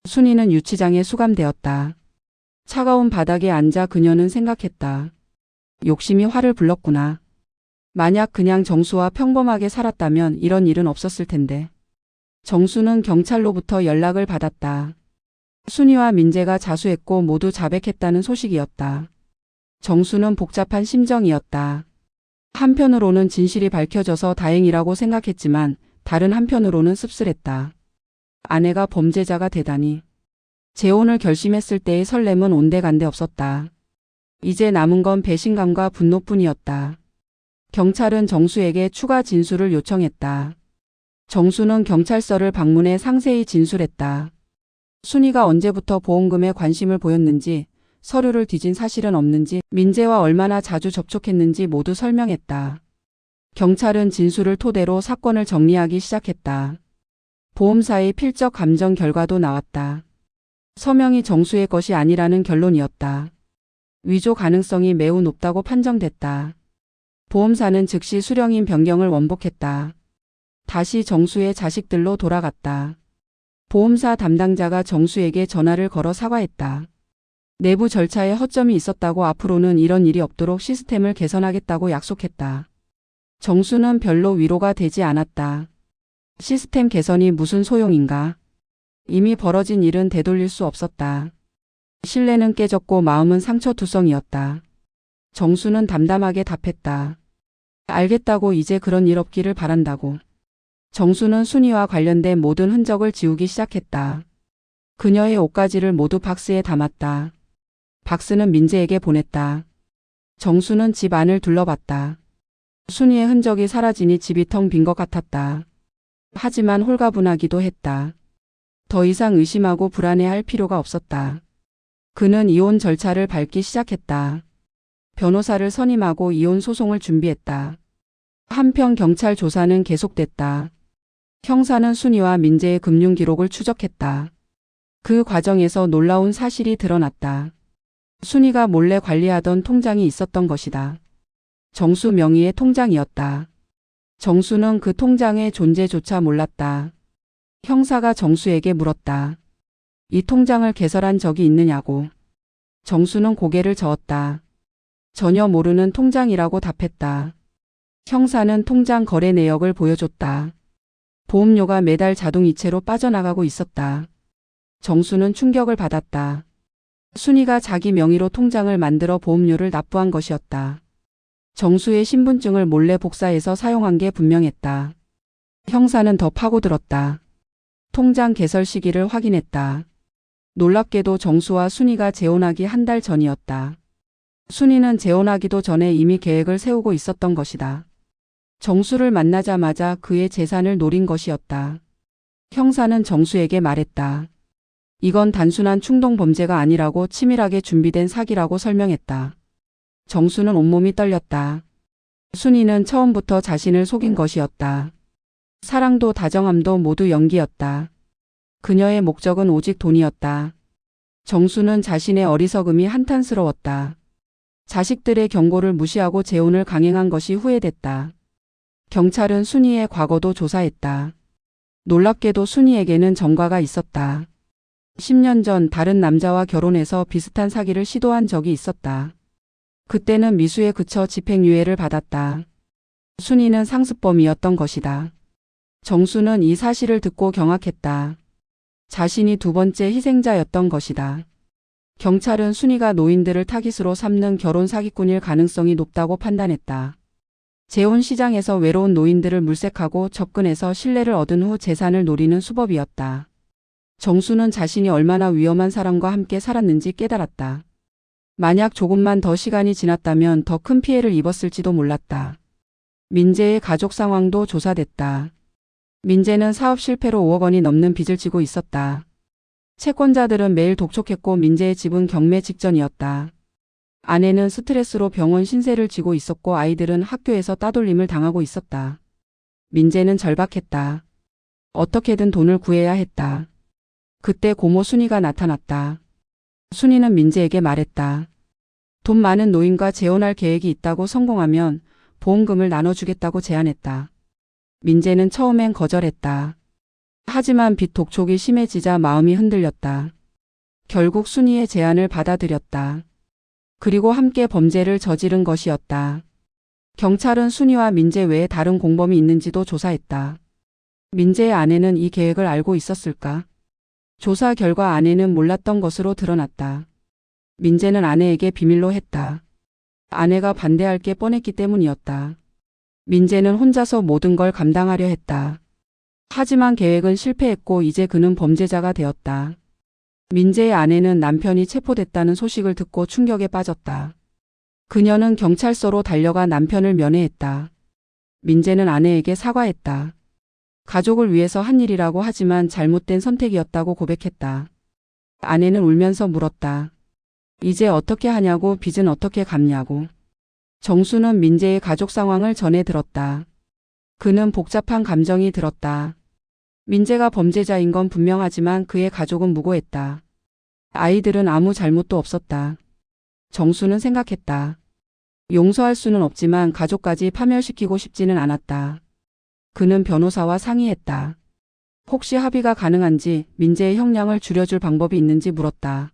순이는 유치장에 수감되었다. 차가운 바닥에 앉아 그녀는 생각했다. 욕심이 화를 불렀구나. 만약 그냥 정수와 평범하게 살았다면 이런 일은 없었을 텐데. 정수는 경찰로부터 연락을 받았다. 순이와 민재가 자수했고 모두 자백했다는 소식이었다. 정수는 복잡한 심정이었다. 한편으로는 진실이 밝혀져서 다행이라고 생각했지만 다른 한편으로는 씁쓸했다. 아내가 범죄자가 되다니. 재혼을 결심했을 때의 설렘은 온데간데 없었다. 이제 남은 건 배신감과 분노뿐이었다. 경찰은 정수에게 추가 진술을 요청했다. 정수는 경찰서를 방문해 상세히 진술했다. 순이가 언제부터 보험금에 관심을 보였는지, 서류를 뒤진 사실은 없는지, 민재와 얼마나 자주 접촉했는지 모두 설명했다. 경찰은 진술을 토대로 사건을 정리하기 시작했다. 보험사의 필적 감정 결과도 나왔다. 서명이 정수의 것이 아니라는 결론이었다. 위조 가능성이 매우 높다고 판정됐다. 보험사는 즉시 수령인 변경을 원복했다. 다시 정수의 자식들로 돌아갔다. 보험사 담당자가 정수에게 전화를 걸어 사과했다. 내부 절차에 허점이 있었다고 앞으로는 이런 일이 없도록 시스템을 개선하겠다고 약속했다. 정수는 별로 위로가 되지 않았다. 시스템 개선이 무슨 소용인가? 이미 벌어진 일은 되돌릴 수 없었다. 신뢰는 깨졌고 마음은 상처투성이었다. 정수는 담담하게 답했다. 알겠다고 이제 그런 일 없기를 바란다고. 정수는 순이와 관련된 모든 흔적을 지우기 시작했다. 그녀의 옷가지를 모두 박스에 담았다. 박스는 민재에게 보냈다. 정수는 집 안을 둘러봤다. 순이의 흔적이 사라지니 집이 텅 빈 것 같았다. 하지만 홀가분하기도 했다. 더 이상 의심하고 불안해할 필요가 없었다. 그는 이혼 절차를 밟기 시작했다. 변호사를 선임하고 이혼 소송을 준비했다. 한편 경찰 조사는 계속됐다. 형사는 순이와 민재의 금융 기록을 추적했다. 그 과정에서 놀라운 사실이 드러났다. 순이가 몰래 관리하던 통장이 있었던 것이다. 정수 명의의 통장이었다. 정수는 그 통장의 존재조차 몰랐다. 형사가 정수에게 물었다. 이 통장을 개설한 적이 있느냐고. 정수는 고개를 저었다. 전혀 모르는 통장이라고 답했다. 형사는 통장 거래 내역을 보여줬다. 보험료가 매달 자동이체로 빠져나가고 있었다. 정수는 충격을 받았다. 순이가 자기 명의로 통장을 만들어 보험료를 납부한 것이었다. 정수의 신분증을 몰래 복사해서 사용한 게 분명했다. 형사는 더 파고들었다. 통장 개설 시기를 확인했다. 놀랍게도 정수와 순이가 재혼하기 한 달 전이었다. 순이는 재혼하기도 전에 이미 계획을 세우고 있었던 것이다. 정수를 만나자마자 그의 재산을 노린 것이었다. 형사는 정수에게 말했다. 이건 단순한 충동 범죄가 아니라고 치밀하게 준비된 사기라고 설명했다. 정수는 온몸이 떨렸다. 순이는 처음부터 자신을 속인 것이었다. 사랑도 다정함도 모두 연기였다. 그녀의 목적은 오직 돈이었다. 정수는 자신의 어리석음이 한탄스러웠다. 자식들의 경고를 무시하고 재혼을 강행한 것이 후회됐다. 경찰은 순이의 과거도 조사했다. 놀랍게도 순이에게는 전과가 있었다. 10년 전 다른 남자와 결혼해서 비슷한 사기를 시도한 적이 있었다. 그때는 미수에 그쳐 집행유예를 받았다. 순이는 상습범이었던 것이다. 정수는 이 사실을 듣고 경악했다. 자신이 두 번째 희생자였던 것이다. 경찰은 순이가 노인들을 타깃으로 삼는 결혼 사기꾼일 가능성이 높다고 판단했다. 재혼시장에서 외로운 노인들을 물색하고 접근해서 신뢰를 얻은 후 재산을 노리는 수법이었다. 정수는 자신이 얼마나 위험한 사람과 함께 살았는지 깨달았다. 만약 조금만 더 시간이 지났다면 더 큰 피해를 입었을지도 몰랐다. 민재의 가족 상황도 조사됐다. 민재는 사업 실패로 5억 원이 넘는 빚을 지고 있었다. 채권자들은 매일 독촉했고 민재의 집은 경매 직전이었다. 아내는 스트레스로 병원 신세를 지고 있었고 아이들은 학교에서 따돌림을 당하고 있었다. 민재는 절박했다. 어떻게든 돈을 구해야 했다. 그때 고모 순이가 나타났다. 순이는 민재에게 말했다. 돈 많은 노인과 재혼할 계획이 있다고 성공하면 보험금을 나눠주겠다고 제안했다. 민재는 처음엔 거절했다. 하지만 빚 독촉이 심해지자 마음이 흔들렸다. 결국 순이의 제안을 받아들였다. 그리고 함께 범죄를 저지른 것이었다. 경찰은 순이와 민재 외에 다른 공범이 있는지도 조사했다. 민재의 아내는 이 계획을 알고 있었을까? 조사 결과 아내는 몰랐던 것으로 드러났다. 민재는 아내에게 비밀로 했다. 아내가 반대할 게 뻔했기 때문이었다. 민재는 혼자서 모든 걸 감당하려 했다. 하지만 계획은 실패했고 이제 그는 범죄자가 되었다. 민재의 아내는 남편이 체포됐다는 소식을 듣고 충격에 빠졌다. 그녀는 경찰서로 달려가 남편을 면회했다. 민재는 아내에게 사과했다. 가족을 위해서 한 일이라고 하지만 잘못된 선택이었다고 고백했다. 아내는 울면서 물었다. 이제 어떻게 하냐고, 빚은 어떻게 갚냐고. 정수는 민재의 가족 상황을 전해 들었다. 그는 복잡한 감정이 들었다. 민재가 범죄자인 건 분명하지만 그의 가족은 무고했다. 아이들은 아무 잘못도 없었다. 정수는 생각했다. 용서할 수는 없지만 가족까지 파멸시키고 싶지는 않았다. 그는 변호사와 상의했다. 혹시 합의가 가능한지, 민재의 형량을 줄여줄 방법이 있는지 물었다.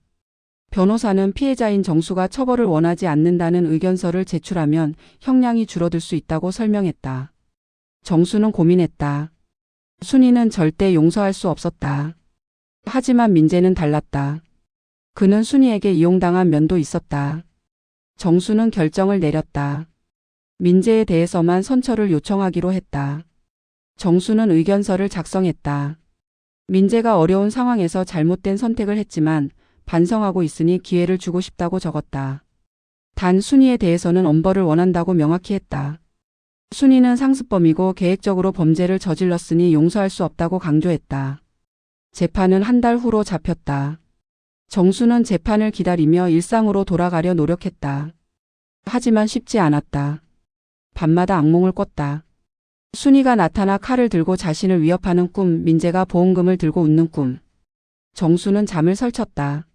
변호사는 피해자인 정수가 처벌을 원하지 않는다는 의견서를 제출하면 형량이 줄어들 수 있다고 설명했다. 정수는 고민했다. 순이는 절대 용서할 수 없었다. 하지만 민재는 달랐다. 그는 순이에게 이용당한 면도 있었다. 정수는 결정을 내렸다. 민재에 대해서만 선처를 요청하기로 했다. 정수는 의견서를 작성했다. 민재가 어려운 상황에서 잘못된 선택을 했지만 반성하고 있으니 기회를 주고 싶다고 적었다. 단 순이에 대해서는 엄벌을 원한다고 명확히 했다. 순이는 상습범이고 계획적으로 범죄를 저질렀으니 용서할 수 없다고 강조했다. 재판은 한 달 후로 잡혔다. 정수는 재판을 기다리며 일상으로 돌아가려 노력했다. 하지만 쉽지 않았다. 밤마다 악몽을 꿨다. 순이가 나타나 칼을 들고 자신을 위협하는 꿈, 민재가 보험금을 들고 웃는 꿈. 정수는 잠을 설쳤다.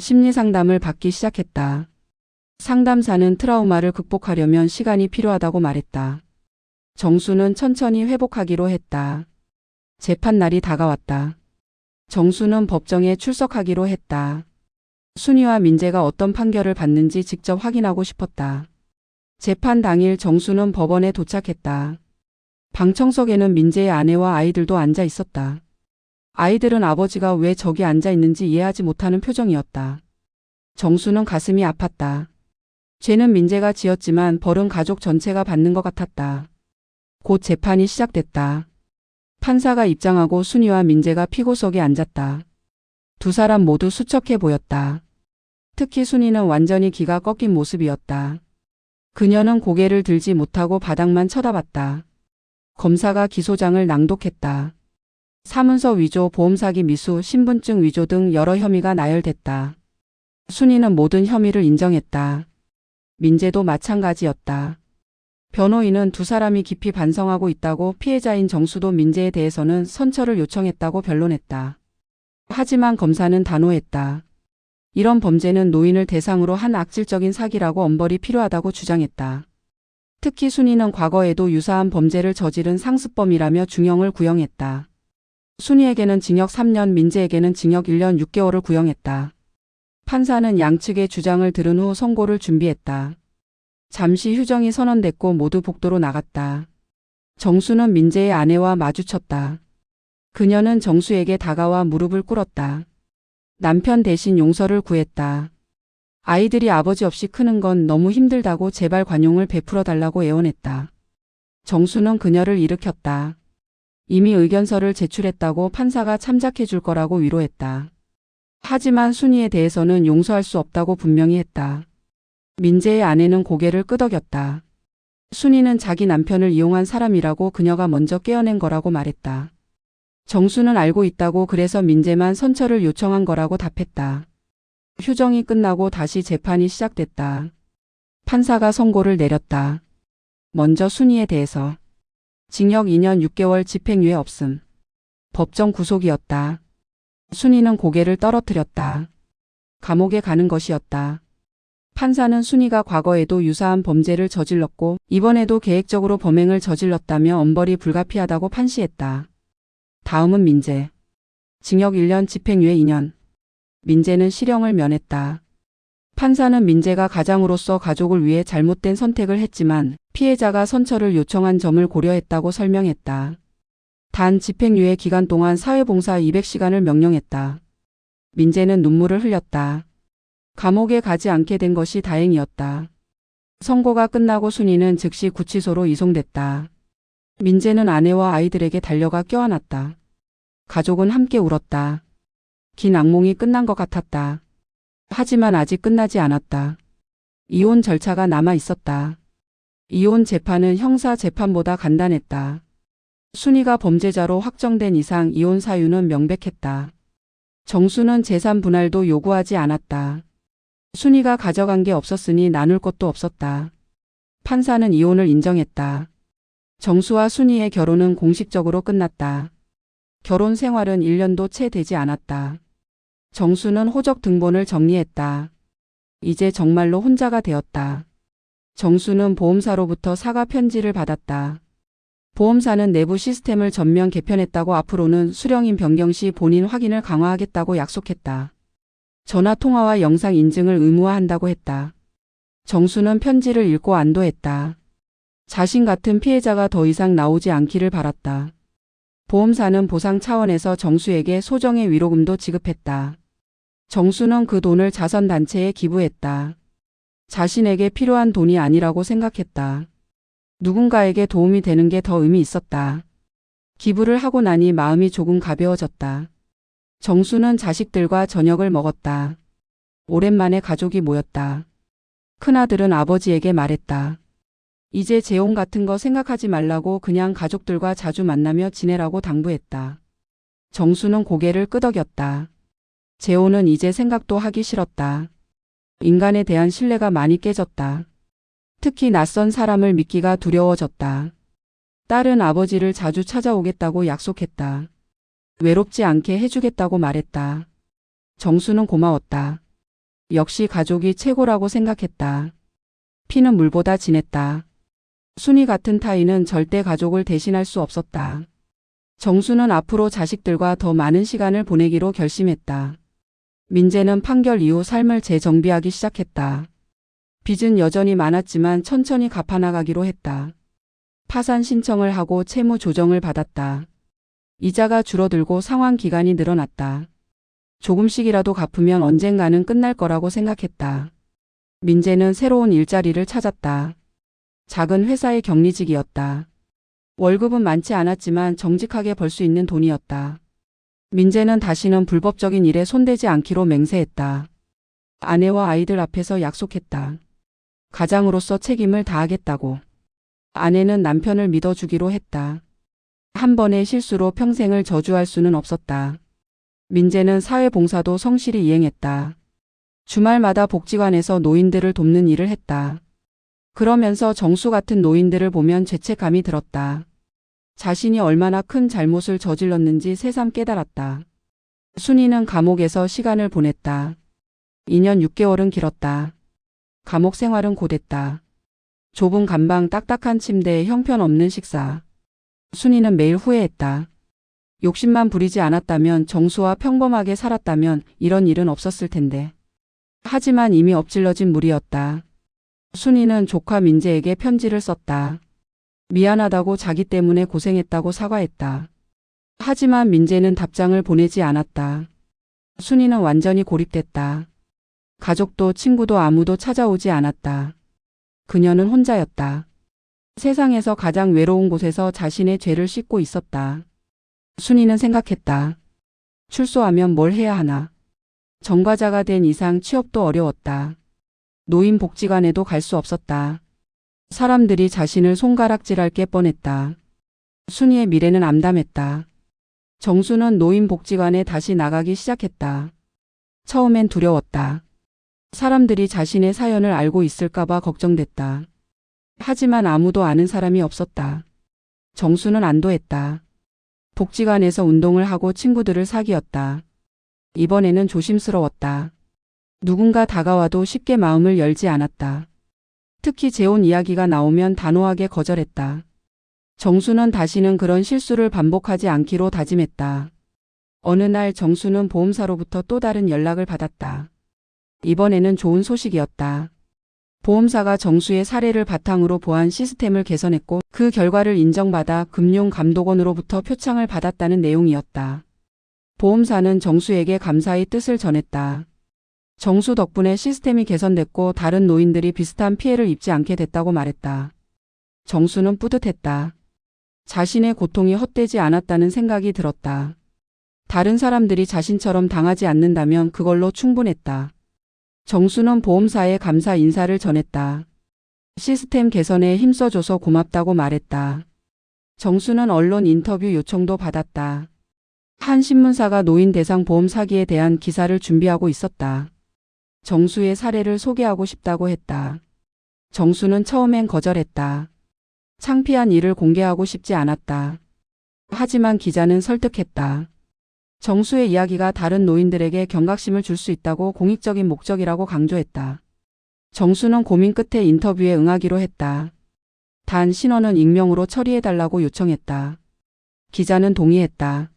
심리상담을 받기 시작했다. 상담사는 트라우마를 극복하려면 시간이 필요하다고 말했다. 정수는 천천히 회복하기로 했다. 재판 날이 다가왔다. 정수는 법정에 출석하기로 했다. 순이와 민재가 어떤 판결을 받는지 직접 확인하고 싶었다. 재판 당일 정수는 법원에 도착했다. 방청석에는 민재의 아내와 아이들도 앉아 있었다. 아이들은 아버지가 왜 저기 앉아 있는지 이해하지 못하는 표정이었다. 정수는 가슴이 아팠다. 죄는 민재가 지었지만 벌은 가족 전체가 받는 것 같았다. 곧 재판이 시작됐다. 판사가 입장하고 순이와 민재가 피고석에 앉았다. 두 사람 모두 수척해 보였다. 특히 순이는 완전히 기가 꺾인 모습이었다. 그녀는 고개를 들지 못하고 바닥만 쳐다봤다. 검사가 기소장을 낭독했다. 사문서 위조, 보험사기 미수, 신분증 위조 등 여러 혐의가 나열됐다. 순이는 모든 혐의를 인정했다. 민재도 마찬가지였다. 변호인은 두 사람이 깊이 반성하고 있다고, 피해자인 정수도 민재에 대해서는 선처를 요청했다고 변론했다. 하지만 검사는 단호했다. 이런 범죄는 노인을 대상으로 한 악질적인 사기라고 엄벌이 필요하다고 주장했다. 특히 순이는 과거에도 유사한 범죄를 저지른 상습범이라며 중형을 구형했다. 순이에게는 징역 3년, 민재에게는 징역 1년 6개월을 구형했다. 판사는 양측의 주장을 들은 후 선고를 준비했다. 잠시 휴정이 선언됐고 모두 복도로 나갔다. 정수는 민재의 아내와 마주쳤다. 그녀는 정수에게 다가와 무릎을 꿇었다. 남편 대신 용서를 구했다. 아이들이 아버지 없이 크는 건 너무 힘들다고 제발 관용을 베풀어 달라고 애원했다. 정수는 그녀를 일으켰다. 이미 의견서를 제출했다고 판사가 참작해 줄 거라고 위로했다. 하지만 순이에 대해서는 용서할 수 없다고 분명히 했다. 민재의 아내는 고개를 끄덕였다. 순이는 자기 남편을 이용한 사람이라고 그녀가 먼저 깨어낸 거라고 말했다. 정수는 알고 있다고 그래서 민재만 선처를 요청한 거라고 답했다. 휴정이 끝나고 다시 재판이 시작됐다. 판사가 선고를 내렸다. 먼저 순이에 대해서 징역 2년 6개월 집행유예 없음. 법정 구속이었다. 순이는 고개를 떨어뜨렸다. 감옥에 가는 것이었다. 판사는 순이가 과거에도 유사한 범죄를 저질렀고 이번에도 계획적으로 범행을 저질렀다며 엄벌이 불가피하다고 판시했다. 다음은 민재. 징역 1년 집행유예 2년. 민재는 실형을 면했다. 판사는 민재가 가장으로서 가족을 위해 잘못된 선택을 했지만 피해자가 선처를 요청한 점을 고려했다고 설명했다. 단 집행유예 기간 동안 사회봉사 200시간을 명령했다. 민재는 눈물을 흘렸다. 감옥에 가지 않게 된 것이 다행이었다. 선고가 끝나고 순이는 즉시 구치소로 이송됐다. 민재는 아내와 아이들에게 달려가 껴안았다. 가족은 함께 울었다. 긴 악몽이 끝난 것 같았다. 하지만 아직 끝나지 않았다. 이혼 절차가 남아 있었다. 이혼 재판은 형사 재판보다 간단했다. 순이가 범죄자로 확정된 이상 이혼 사유는 명백했다. 정수는 재산 분할도 요구하지 않았다. 순이가 가져간 게 없었으니 나눌 것도 없었다. 판사는 이혼을 인정했다. 정수와 순이의 결혼은 공식적으로 끝났다. 결혼 생활은 1년도 채 되지 않았다. 정수는 호적 등본을 정리했다. 이제 정말로 혼자가 되었다. 정수는 보험사로부터 사과 편지를 받았다. 보험사는 내부 시스템을 전면 개편했다고 앞으로는 수령인 변경 시 본인 확인을 강화하겠다고 약속했다. 전화 통화와 영상 인증을 의무화한다고 했다. 정수는 편지를 읽고 안도했다. 자신 같은 피해자가 더 이상 나오지 않기를 바랐다. 보험사는 보상 차원에서 정수에게 소정의 위로금도 지급했다. 정수는 그 돈을 자선단체에 기부했다. 자신에게 필요한 돈이 아니라고 생각했다. 누군가에게 도움이 되는 게 더 의미 있었다. 기부를 하고 나니 마음이 조금 가벼워졌다. 정수는 자식들과 저녁을 먹었다. 오랜만에 가족이 모였다. 큰아들은 아버지에게 말했다. 이제 재혼 같은 거 생각하지 말라고 그냥 가족들과 자주 만나며 지내라고 당부했다. 정수는 고개를 끄덕였다. 재혼은 이제 생각도 하기 싫었다. 인간에 대한 신뢰가 많이 깨졌다. 특히 낯선 사람을 믿기가 두려워졌다. 딸은 아버지를 자주 찾아오겠다고 약속했다. 외롭지 않게 해주겠다고 말했다. 정수는 고마웠다. 역시 가족이 최고라고 생각했다. 피는 물보다 진했다. 순이 같은 타인은 절대 가족을 대신할 수 없었다. 정수는 앞으로 자식들과 더 많은 시간을 보내기로 결심했다. 민재는 판결 이후 삶을 재정비하기 시작했다. 빚은 여전히 많았지만 천천히 갚아나가기로 했다. 파산 신청을 하고 채무 조정을 받았다. 이자가 줄어들고 상환 기간이 늘어났다. 조금씩이라도 갚으면 언젠가는 끝날 거라고 생각했다. 민재는 새로운 일자리를 찾았다. 작은 회사의 격리직이었다. 월급은 많지 않았지만 정직하게 벌 수 있는 돈이었다. 민재는 다시는 불법적인 일에 손대지 않기로 맹세했다. 아내와 아이들 앞에서 약속했다. 가장으로서 책임을 다하겠다고. 아내는 남편을 믿어주기로 했다. 한 번의 실수로 평생을 저주할 수는 없었다. 민재는 사회봉사도 성실히 이행했다. 주말마다 복지관에서 노인들을 돕는 일을 했다. 그러면서 정수 같은 노인들을 보면 죄책감이 들었다. 자신이 얼마나 큰 잘못을 저질렀는지 새삼 깨달았다. 순이는 감옥에서 시간을 보냈다. 2년 6개월은 길었다. 감옥 생활은 고됐다. 좁은 감방 딱딱한 침대에 형편없는 식사. 순이는 매일 후회했다. 욕심만 부리지 않았다면 정수와 평범하게 살았다면 이런 일은 없었을 텐데. 하지만 이미 엎질러진 물이었다. 순이는 조카 민재에게 편지를 썼다. 미안하다고 자기 때문에 고생했다고 사과했다. 하지만 민재는 답장을 보내지 않았다. 순이는 완전히 고립됐다. 가족도 친구도 아무도 찾아오지 않았다. 그녀는 혼자였다. 세상에서 가장 외로운 곳에서 자신의 죄를 씻고 있었다. 순이는 생각했다. 출소하면 뭘 해야 하나. 전과자가 된 이상 취업도 어려웠다. 노인복지관에도 갈 수 없었다. 사람들이 자신을 손가락질할 게 뻔했다. 순이의 미래는 암담했다. 정수는 노인복지관에 다시 나가기 시작했다. 처음엔 두려웠다. 사람들이 자신의 사연을 알고 있을까봐 걱정됐다. 하지만 아무도 아는 사람이 없었다. 정수는 안도했다. 복지관에서 운동을 하고 친구들을 사귀었다. 이번에는 조심스러웠다. 누군가 다가와도 쉽게 마음을 열지 않았다. 특히 재혼 이야기가 나오면 단호하게 거절했다. 정수는 다시는 그런 실수를 반복하지 않기로 다짐했다. 어느 날 정수는 보험사로부터 또 다른 연락을 받았다. 이번에는 좋은 소식이었다. 보험사가 정수의 사례를 바탕으로 보안 시스템을 개선했고 그 결과를 인정받아 금융감독원으로부터 표창을 받았다는 내용이었다. 보험사는 정수에게 감사의 뜻을 전했다. 정수 덕분에 시스템이 개선됐고 다른 노인들이 비슷한 피해를 입지 않게 됐다고 말했다. 정수는 뿌듯했다. 자신의 고통이 헛되지 않았다는 생각이 들었다. 다른 사람들이 자신처럼 당하지 않는다면 그걸로 충분했다. 정수는 보험사에 감사 인사를 전했다. 시스템 개선에 힘써줘서 고맙다고 말했다. 정수는 언론 인터뷰 요청도 받았다. 한 신문사가 노인 대상 보험 사기에 대한 기사를 준비하고 있었다. 정수의 사례를 소개하고 싶다고 했다. 정수는 처음엔 거절했다. 창피한 일을 공개하고 싶지 않았다. 하지만 기자는 설득했다. 정수의 이야기가 다른 노인들에게 경각심을 줄 수 있다고 공익적인 목적이라고 강조했다. 정수는 고민 끝에 인터뷰에 응하기로 했다. 단 신원은 익명으로 처리해달라고 요청했다. 기자는 동의했다.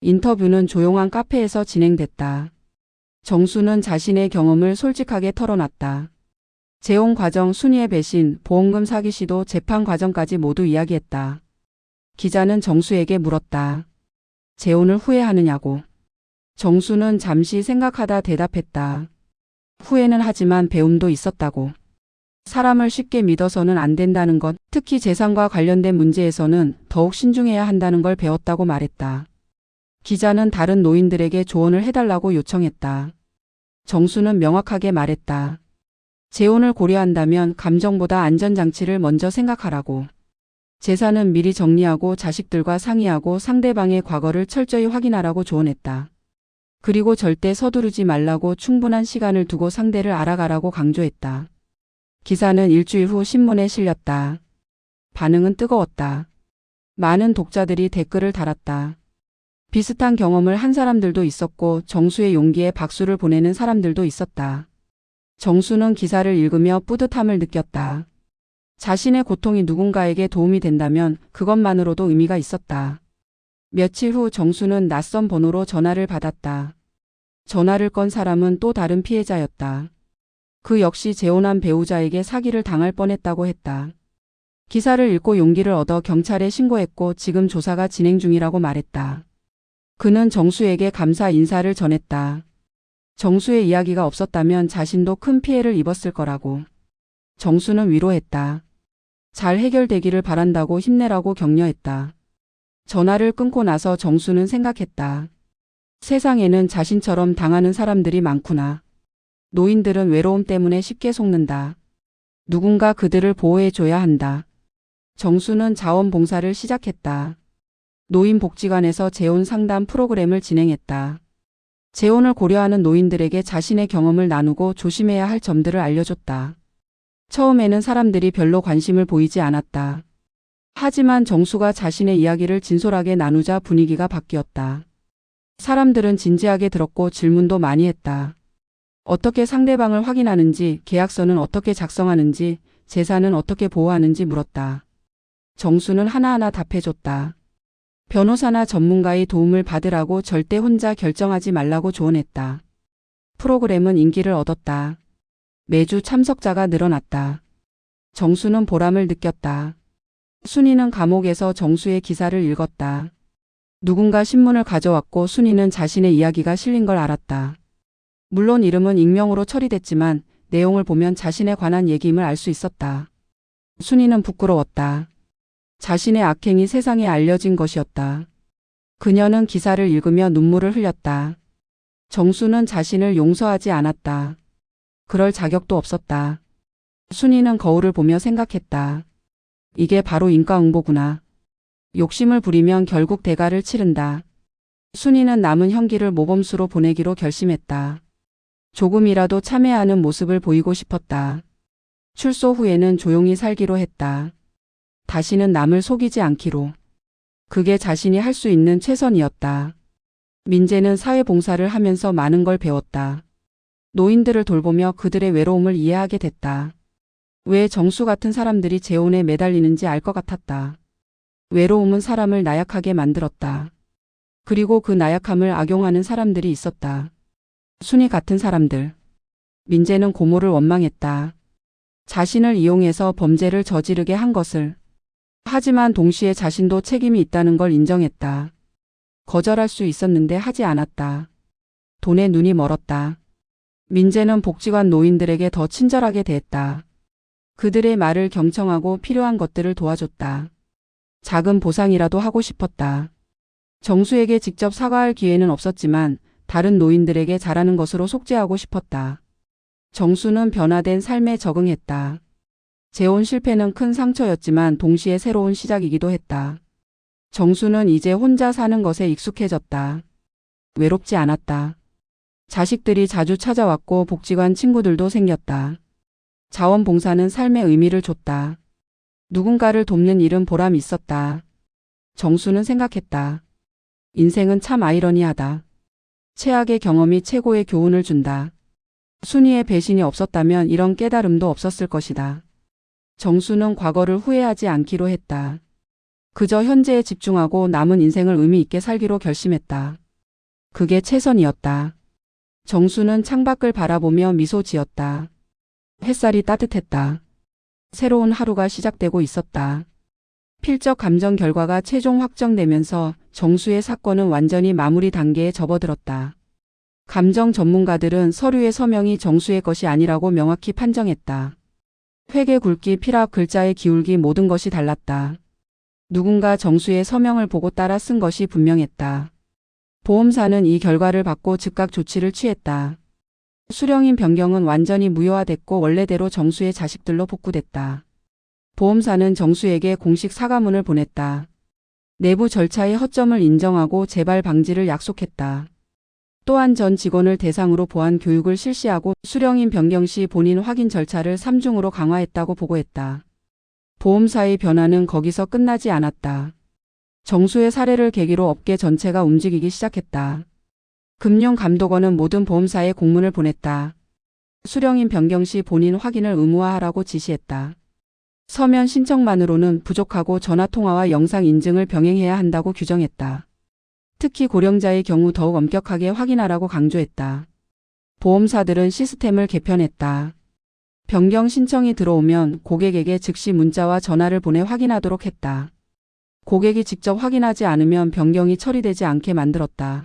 인터뷰는 조용한 카페에서 진행됐다. 정수는 자신의 경험을 솔직하게 털어놨다. 재혼 과정, 순이의 배신, 보험금 사기 시도, 재판 과정까지 모두 이야기했다. 기자는 정수에게 물었다. 재혼을 후회하느냐고. 정수는 잠시 생각하다 대답했다. 후회는 하지만 배움도 있었다고. 사람을 쉽게 믿어서는 안 된다는 것, 특히 재산과 관련된 문제에서는 더욱 신중해야 한다는 걸 배웠다고 말했다. 기자는 다른 노인들에게 조언을 해달라고 요청했다. 정수는 명확하게 말했다. 재혼을 고려한다면 감정보다 안전장치를 먼저 생각하라고. 재산은 미리 정리하고 자식들과 상의하고 상대방의 과거를 철저히 확인하라고 조언했다. 그리고 절대 서두르지 말라고 충분한 시간을 두고 상대를 알아가라고 강조했다. 기사는 일주일 후 신문에 실렸다. 반응은 뜨거웠다. 많은 독자들이 댓글을 달았다. 비슷한 경험을 한 사람들도 있었고 정수의 용기에 박수를 보내는 사람들도 있었다. 정수는 기사를 읽으며 뿌듯함을 느꼈다. 자신의 고통이 누군가에게 도움이 된다면 그것만으로도 의미가 있었다. 며칠 후 정수는 낯선 번호로 전화를 받았다. 전화를 건 사람은 또 다른 피해자였다. 그 역시 재혼한 배우자에게 사기를 당할 뻔했다고 했다. 기사를 읽고 용기를 얻어 경찰에 신고했고 지금 조사가 진행 중이라고 말했다. 그는 정수에게 감사 인사를 전했다. 정수의 이야기가 없었다면 자신도 큰 피해를 입었을 거라고. 정수는 위로했다. 잘 해결되기를 바란다고 힘내라고 격려했다. 전화를 끊고 나서 정수는 생각했다. 세상에는 자신처럼 당하는 사람들이 많구나. 노인들은 외로움 때문에 쉽게 속는다. 누군가 그들을 보호해줘야 한다. 정수는 자원봉사를 시작했다. 노인복지관에서 재혼 상담 프로그램을 진행했다. 재혼을 고려하는 노인들에게 자신의 경험을 나누고 조심해야 할 점들을 알려줬다. 처음에는 사람들이 별로 관심을 보이지 않았다. 하지만 정수가 자신의 이야기를 진솔하게 나누자 분위기가 바뀌었다. 사람들은 진지하게 들었고 질문도 많이 했다. 어떻게 상대방을 확인하는지, 계약서는 어떻게 작성하는지, 재산은 어떻게 보호하는지 물었다. 정수는 하나하나 답해줬다. 변호사나 전문가의 도움을 받으라고 절대 혼자 결정하지 말라고 조언했다. 프로그램은 인기를 얻었다. 매주 참석자가 늘어났다. 정수는 보람을 느꼈다. 순이는 감옥에서 정수의 기사를 읽었다. 누군가 신문을 가져왔고 순이는 자신의 이야기가 실린 걸 알았다. 물론 이름은 익명으로 처리됐지만 내용을 보면 자신에 관한 얘기임을 알 수 있었다. 순이는 부끄러웠다. 자신의 악행이 세상에 알려진 것이었다. 그녀는 기사를 읽으며 눈물을 흘렸다. 정수는 자신을 용서하지 않았다. 그럴 자격도 없었다. 순이는 거울을 보며 생각했다. 이게 바로 인과응보구나. 욕심을 부리면 결국 대가를 치른다. 순이는 남은 형기를 모범수로 보내기로 결심했다. 조금이라도 참회하는 모습을 보이고 싶었다. 출소 후에는 조용히 살기로 했다. 다시는 남을 속이지 않기로. 그게 자신이 할 수 있는 최선이었다. 민재는 사회봉사를 하면서 많은 걸 배웠다. 노인들을 돌보며 그들의 외로움을 이해하게 됐다. 왜 정수 같은 사람들이 재혼에 매달리는지 알 것 같았다. 외로움은 사람을 나약하게 만들었다. 그리고 그 나약함을 악용하는 사람들이 있었다. 순이 같은 사람들. 민재는 고모를 원망했다. 자신을 이용해서 범죄를 저지르게 한 것을. 하지만 동시에 자신도 책임이 있다는 걸 인정했다. 거절할 수 있었는데 하지 않았다. 돈에 눈이 멀었다. 민재는 복지관 노인들에게 더 친절하게 대했다. 그들의 말을 경청하고 필요한 것들을 도와줬다. 작은 보상이라도 하고 싶었다. 정수에게 직접 사과할 기회는 없었지만 다른 노인들에게 잘하는 것으로 속죄하고 싶었다. 정수는 변화된 삶에 적응했다. 재혼 실패는 큰 상처였지만 동시에 새로운 시작이기도 했다. 정수는 이제 혼자 사는 것에 익숙해졌다. 외롭지 않았다. 자식들이 자주 찾아왔고 복지관 친구들도 생겼다. 자원봉사는 삶의 의미를 줬다. 누군가를 돕는 일은 보람이 있었다. 정수는 생각했다. 인생은 참 아이러니하다. 최악의 경험이 최고의 교훈을 준다. 순이의 배신이 없었다면 이런 깨달음도 없었을 것이다. 정수는 과거를 후회하지 않기로 했다. 그저 현재에 집중하고 남은 인생을 의미 있게 살기로 결심했다. 그게 최선이었다. 정수는 창밖을 바라보며 미소 지었다. 햇살이 따뜻했다. 새로운 하루가 시작되고 있었다. 필적 감정 결과가 최종 확정되면서 정수의 사건은 완전히 마무리 단계에 접어들었다. 감정 전문가들은 서류의 서명이 정수의 것이 아니라고 명확히 판정했다. 회계 굵기, 필압, 글자의 기울기 모든 것이 달랐다. 누군가 정수의 서명을 보고 따라 쓴 것이 분명했다. 보험사는 이 결과를 받고 즉각 조치를 취했다. 수령인 변경은 완전히 무효화됐고 원래대로 정수의 자식들로 복구됐다. 보험사는 정수에게 공식 사과문을 보냈다. 내부 절차의 허점을 인정하고 재발 방지를 약속했다. 또한 전 직원을 대상으로 보안 교육을 실시하고 수령인 변경 시 본인 확인 절차를 3중으로 강화했다고 보고했다. 보험사의 변화는 거기서 끝나지 않았다. 정수의 사례를 계기로 업계 전체가 움직이기 시작했다. 금융감독원은 모든 보험사에 공문을 보냈다. 수령인 변경 시 본인 확인을 의무화하라고 지시했다. 서면 신청만으로는 부족하고 전화통화와 영상 인증을 병행해야 한다고 규정했다. 특히 고령자의 경우 더욱 엄격하게 확인하라고 강조했다. 보험사들은 시스템을 개편했다. 변경 신청이 들어오면 고객에게 즉시 문자와 전화를 보내 확인하도록 했다. 고객이 직접 확인하지 않으면 변경이 처리되지 않게 만들었다.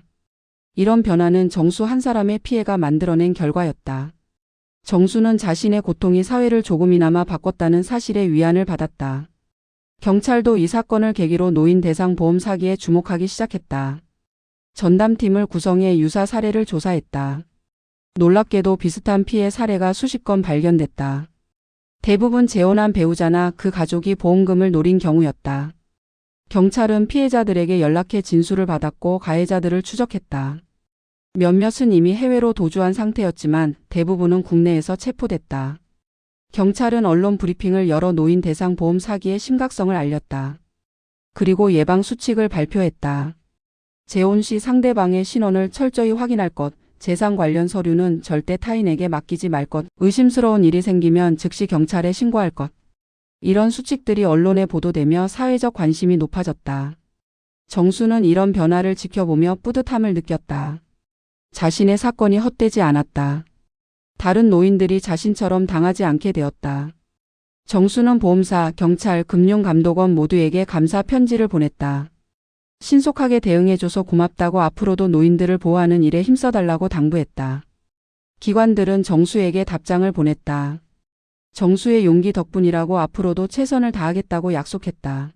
이런 변화는 정수 한 사람의 피해가 만들어낸 결과였다. 정수는 자신의 고통이 사회를 조금이나마 바꿨다는 사실에 위안을 받았다. 경찰도 이 사건을 계기로 노인 대상 보험 사기에 주목하기 시작했다. 전담팀을 구성해 유사 사례를 조사했다. 놀랍게도 비슷한 피해 사례가 수십 건 발견됐다. 대부분 재혼한 배우자나 그 가족이 보험금을 노린 경우였다. 경찰은 피해자들에게 연락해 진술을 받았고 가해자들을 추적했다. 몇몇은 이미 해외로 도주한 상태였지만 대부분은 국내에서 체포됐다. 경찰은 언론 브리핑을 열어 노인 대상 보험 사기의 심각성을 알렸다. 그리고 예방 수칙을 발표했다. 재혼 시 상대방의 신원을 철저히 확인할 것, 재산 관련 서류는 절대 타인에게 맡기지 말 것, 의심스러운 일이 생기면 즉시 경찰에 신고할 것. 이런 수칙들이 언론에 보도되며 사회적 관심이 높아졌다. 정수는 이런 변화를 지켜보며 뿌듯함을 느꼈다. 자신의 사건이 헛되지 않았다. 다른 노인들이 자신처럼 당하지 않게 되었다. 정수는 보험사, 경찰, 금융감독원 모두에게 감사 편지를 보냈다. 신속하게 대응해줘서 고맙다고 앞으로도 노인들을 보호하는 일에 힘써달라고 당부했다. 기관들은 정수에게 답장을 보냈다. 정수의 용기 덕분이라고 앞으로도 최선을 다하겠다고 약속했다.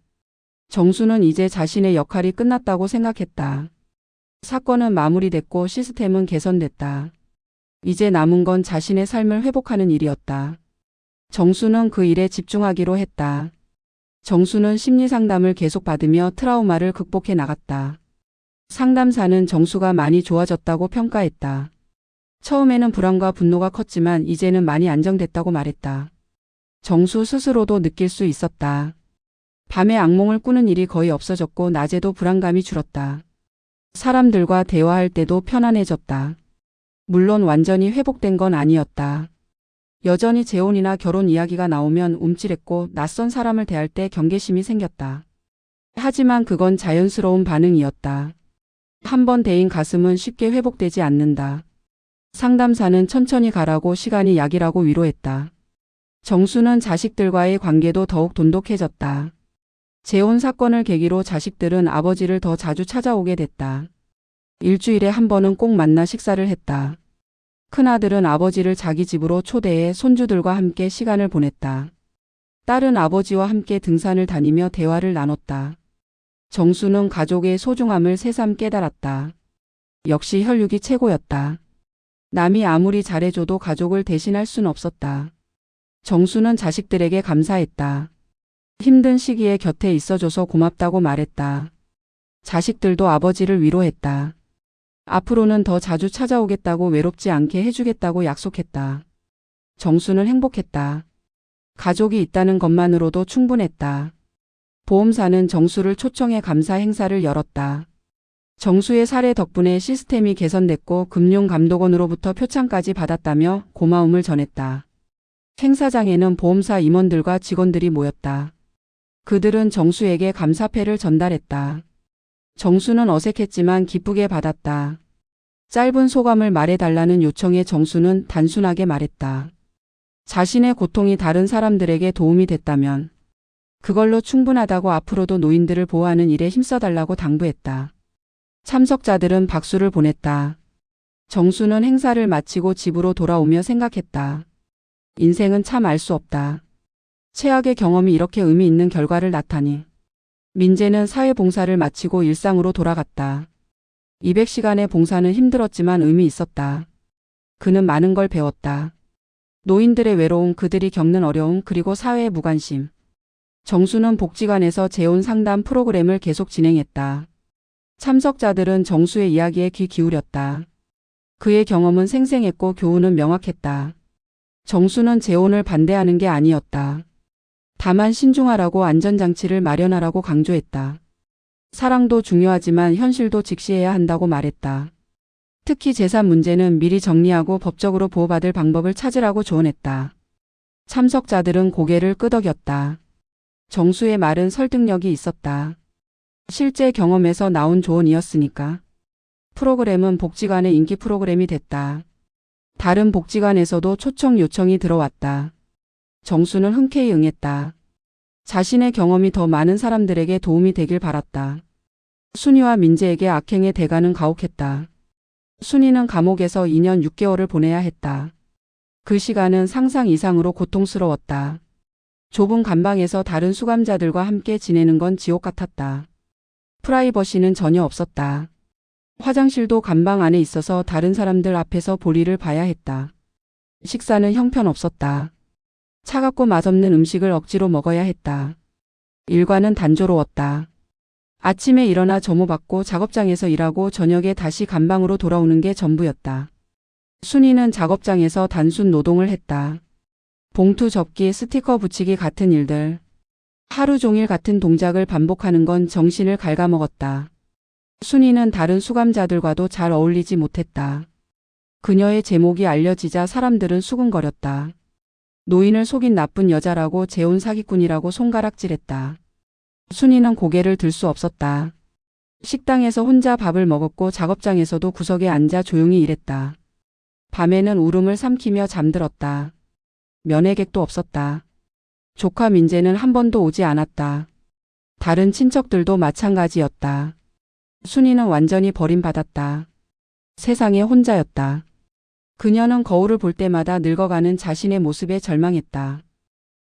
정수는 이제 자신의 역할이 끝났다고 생각했다. 사건은 마무리됐고 시스템은 개선됐다. 이제 남은 건 자신의 삶을 회복하는 일이었다. 정수는 그 일에 집중하기로 했다. 정수는 심리상담을 계속 받으며 트라우마를 극복해 나갔다. 상담사는 정수가 많이 좋아졌다고 평가했다. 처음에는 불안과 분노가 컸지만 이제는 많이 안정됐다고 말했다. 정수 스스로도 느낄 수 있었다. 밤에 악몽을 꾸는 일이 거의 없어졌고 낮에도 불안감이 줄었다. 사람들과 대화할 때도 편안해졌다. 물론 완전히 회복된 건 아니었다. 여전히 재혼이나 결혼 이야기가 나오면 움찔했고 낯선 사람을 대할 때 경계심이 생겼다. 하지만 그건 자연스러운 반응이었다. 한 번 데인 가슴은 쉽게 회복되지 않는다. 상담사는 천천히 가라고 시간이 약이라고 위로했다. 정수는 자식들과의 관계도 더욱 돈독해졌다. 재혼 사건을 계기로 자식들은 아버지를 더 자주 찾아오게 됐다. 일주일에 한 번은 꼭 만나 식사를 했다. 큰아들은 아버지를 자기 집으로 초대해 손주들과 함께 시간을 보냈다. 딸은 아버지와 함께 등산을 다니며 대화를 나눴다. 정수는 가족의 소중함을 새삼 깨달았다. 역시 혈육이 최고였다. 남이 아무리 잘해줘도 가족을 대신할 순 없었다. 정수는 자식들에게 감사했다. 힘든 시기에 곁에 있어줘서 고맙다고 말했다. 자식들도 아버지를 위로했다. 앞으로는 더 자주 찾아오겠다고 외롭지 않게 해주겠다고 약속했다. 정수는 행복했다. 가족이 있다는 것만으로도 충분했다. 보험사는 정수를 초청해 감사 행사를 열었다. 정수의 사례 덕분에 시스템이 개선됐고 금융감독원으로부터 표창까지 받았다며 고마움을 전했다. 행사장에는 보험사 임원들과 직원들이 모였다. 그들은 정수에게 감사패를 전달했다. 정수는 어색했지만 기쁘게 받았다. 짧은 소감을 말해달라는 요청에 정수는 단순하게 말했다. 자신의 고통이 다른 사람들에게 도움이 됐다면 그걸로 충분하다고 앞으로도 노인들을 보호하는 일에 힘써달라고 당부했다. 참석자들은 박수를 보냈다. 정수는 행사를 마치고 집으로 돌아오며 생각했다. 인생은 참 알 수 없다. 최악의 경험이 이렇게 의미 있는 결과를 낳다니. 민재는 사회봉사를 마치고 일상으로 돌아갔다. 200시간의 봉사는 힘들었지만 의미 있었다. 그는 많은 걸 배웠다. 노인들의 외로움, 그들이 겪는 어려움, 그리고 사회의 무관심. 정수는 복지관에서 재혼 상담 프로그램을 계속 진행했다. 참석자들은 정수의 이야기에 귀 기울였다. 그의 경험은 생생했고 교훈은 명확했다. 정수는 재혼을 반대하는 게 아니었다. 다만 신중하라고 안전장치를 마련하라고 강조했다. 사랑도 중요하지만 현실도 직시해야 한다고 말했다. 특히 재산 문제는 미리 정리하고 법적으로 보호받을 방법을 찾으라고 조언했다. 참석자들은 고개를 끄덕였다. 정수의 말은 설득력이 있었다. 실제 경험에서 나온 조언이었으니까. 프로그램은 복지관의 인기 프로그램이 됐다. 다른 복지관에서도 초청 요청이 들어왔다. 정수는 흔쾌히 응했다. 자신의 경험이 더 많은 사람들에게 도움이 되길 바랐다. 순이와 민재에게 악행의 대가는 가혹했다. 순이는 감옥에서 2년 6개월을 보내야 했다. 그 시간은 상상 이상으로 고통스러웠다. 좁은 감방에서 다른 수감자들과 함께 지내는 건 지옥 같았다. 프라이버시는 전혀 없었다. 화장실도 감방 안에 있어서 다른 사람들 앞에서 볼일을 봐야 했다. 식사는 형편없었다. 차갑고 맛없는 음식을 억지로 먹어야 했다. 일과는 단조로웠다. 아침에 일어나 점호받고 작업장에서 일하고 저녁에 다시 감방으로 돌아오는 게 전부였다. 순이는 작업장에서 단순 노동을 했다. 봉투 접기, 스티커 붙이기 같은 일들. 하루 종일 같은 동작을 반복하는 건 정신을 갉아먹었다. 순이는 다른 수감자들과도 잘 어울리지 못했다. 그녀의 제목이 알려지자 사람들은 수근거렸다. 노인을 속인 나쁜 여자라고 재혼 사기꾼이라고 손가락질했다. 순이는 고개를 들 수 없었다. 식당에서 혼자 밥을 먹었고 작업장에서도 구석에 앉아 조용히 일했다. 밤에는 울음을 삼키며 잠들었다. 면회객도 없었다. 조카 민재는 한 번도 오지 않았다. 다른 친척들도 마찬가지였다. 순이는 완전히 버림받았다. 세상에 혼자였다. 그녀는 거울을 볼 때마다 늙어가는 자신의 모습에 절망했다.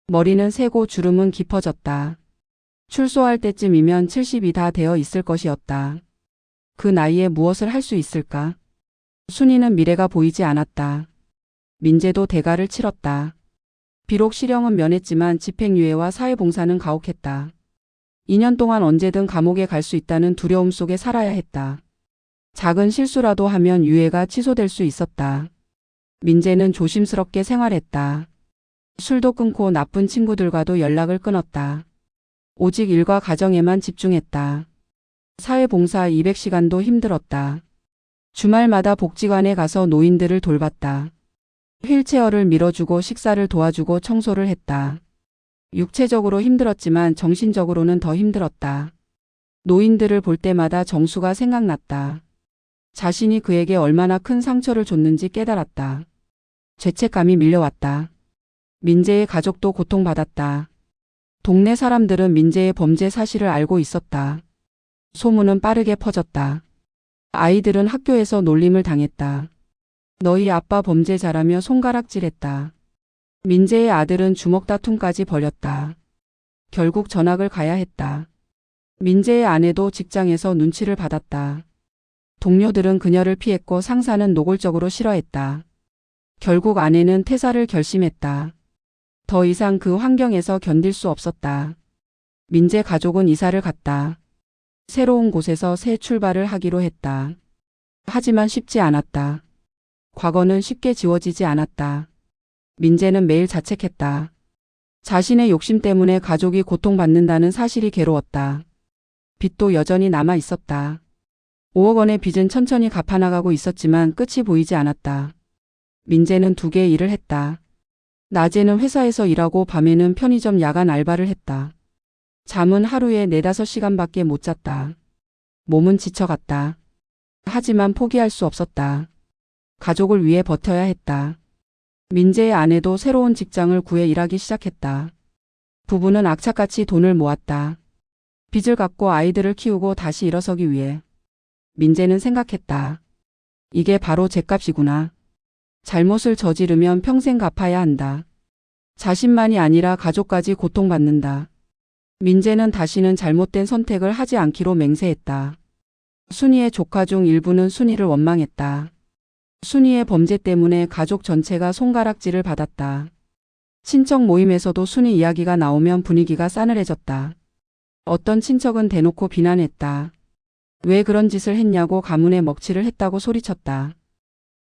머리는 새고 주름은 깊어졌다. 출소할 때쯤이면 70이 다 되어 있을 것이었다. 그 나이에 무엇을 할 수 있을까? 순이는 미래가 보이지 않았다. 민재도 대가를 치렀다. 비록 실형은 면했지만 집행유예와 사회봉사는 가혹했다. 2년 동안 언제든 감옥에 갈 수 있다는 두려움 속에 살아야 했다. 작은 실수라도 하면 유예가 취소될 수 있었다. 민재는 조심스럽게 생활했다. 술도 끊고 나쁜 친구들과도 연락을 끊었다. 오직 일과 가정에만 집중했다. 사회봉사 200시간도 힘들었다. 주말마다 복지관에 가서 노인들을 돌봤다. 휠체어를 밀어주고 식사를 도와주고 청소를 했다. 육체적으로 힘들었지만 정신적으로는 더 힘들었다. 노인들을 볼 때마다 정수가 생각났다. 자신이 그에게 얼마나 큰 상처를 줬는지 깨달았다. 죄책감이 밀려왔다. 민재의 가족도 고통받았다. 동네 사람들은 민재의 범죄 사실을 알고 있었다. 소문은 빠르게 퍼졌다. 아이들은 학교에서 놀림을 당했다. 너희 아빠 범죄자라며 손가락질했다. 민재의 아들은 주먹 다툼까지 벌였다. 결국 전학을 가야 했다. 민재의 아내도 직장에서 눈치를 받았다. 동료들은 그녀를 피했고 상사는 노골적으로 싫어했다. 결국 아내는 퇴사를 결심했다. 더 이상 그 환경에서 견딜 수 없었다. 민재 가족은 이사를 갔다. 새로운 곳에서 새 출발을 하기로 했다. 하지만 쉽지 않았다. 과거는 쉽게 지워지지 않았다. 민재는 매일 자책했다. 자신의 욕심 때문에 가족이 고통받는다는 사실이 괴로웠다. 빚도 여전히 남아 있었다. 5억 원의 빚은 천천히 갚아나가고 있었지만 끝이 보이지 않았다. 민재는 2개의 일을 했다. 낮에는 회사에서 일하고 밤에는 편의점 야간 알바를 했다. 잠은 하루에 4~5시간밖에 못 잤다. 몸은 지쳐갔다. 하지만 포기할 수 없었다. 가족을 위해 버텨야 했다. 민재의 아내도 새로운 직장을 구해 일하기 시작했다. 부부는 악착같이 돈을 모았다. 빚을 갚고 아이들을 키우고 다시 일어서기 위해. 민재는 생각했다. 이게 바로 죗값이구나. 잘못을 저지르면 평생 갚아야 한다. 자신만이 아니라 가족까지 고통받는다. 민재는 다시는 잘못된 선택을 하지 않기로 맹세했다. 순이의 조카 중 일부는 순이를 원망했다. 순이의 범죄 때문에 가족 전체가 손가락질을 받았다. 친척 모임에서도 순이 이야기가 나오면 분위기가 싸늘해졌다. 어떤 친척은 대놓고 비난했다. 왜 그런 짓을 했냐고 가문에 먹칠을 했다고 소리쳤다.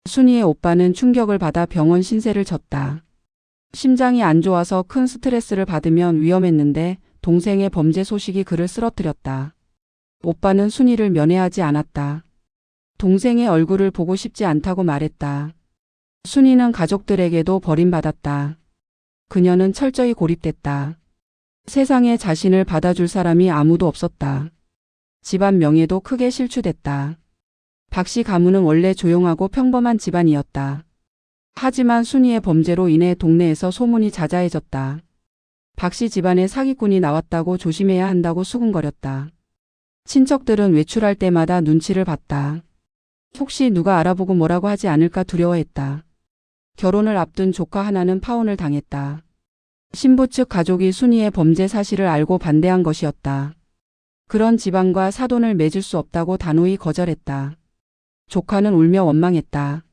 순이의 오빠는 충격을 받아 병원 신세를 졌다. 심장이 안 좋아서 큰 스트레스를 받으면 위험했는데 동생의 범죄 소식이 그를 쓰러뜨렸다. 오빠는 순이를 면회하지 않았다. 동생의 얼굴을 보고 싶지 않다고 말했다. 순이는 가족들에게도 버림받았다. 그녀는 철저히 고립됐다. 세상에 자신을 받아줄 사람이 아무도 없었다. 집안 명예도 크게 실추됐다. 박씨 가문은 원래 조용하고 평범한 집안이었다. 하지만 순이의 범죄로 인해 동네에서 소문이 자자해졌다. 박씨 집안에 사기꾼이 나왔다고 조심해야 한다고 수군거렸다. 친척들은 외출할 때마다 눈치를 봤다. 혹시 누가 알아보고 뭐라고 하지 않을까 두려워했다. 결혼을 앞둔 조카 하나는 파혼을 당했다. 신부 측 가족이 순이의 범죄 사실을 알고 반대한 것이었다. 그런 집안과 사돈을 맺을 수 없다고 단호히 거절했다. 조카는 울며 원망했다.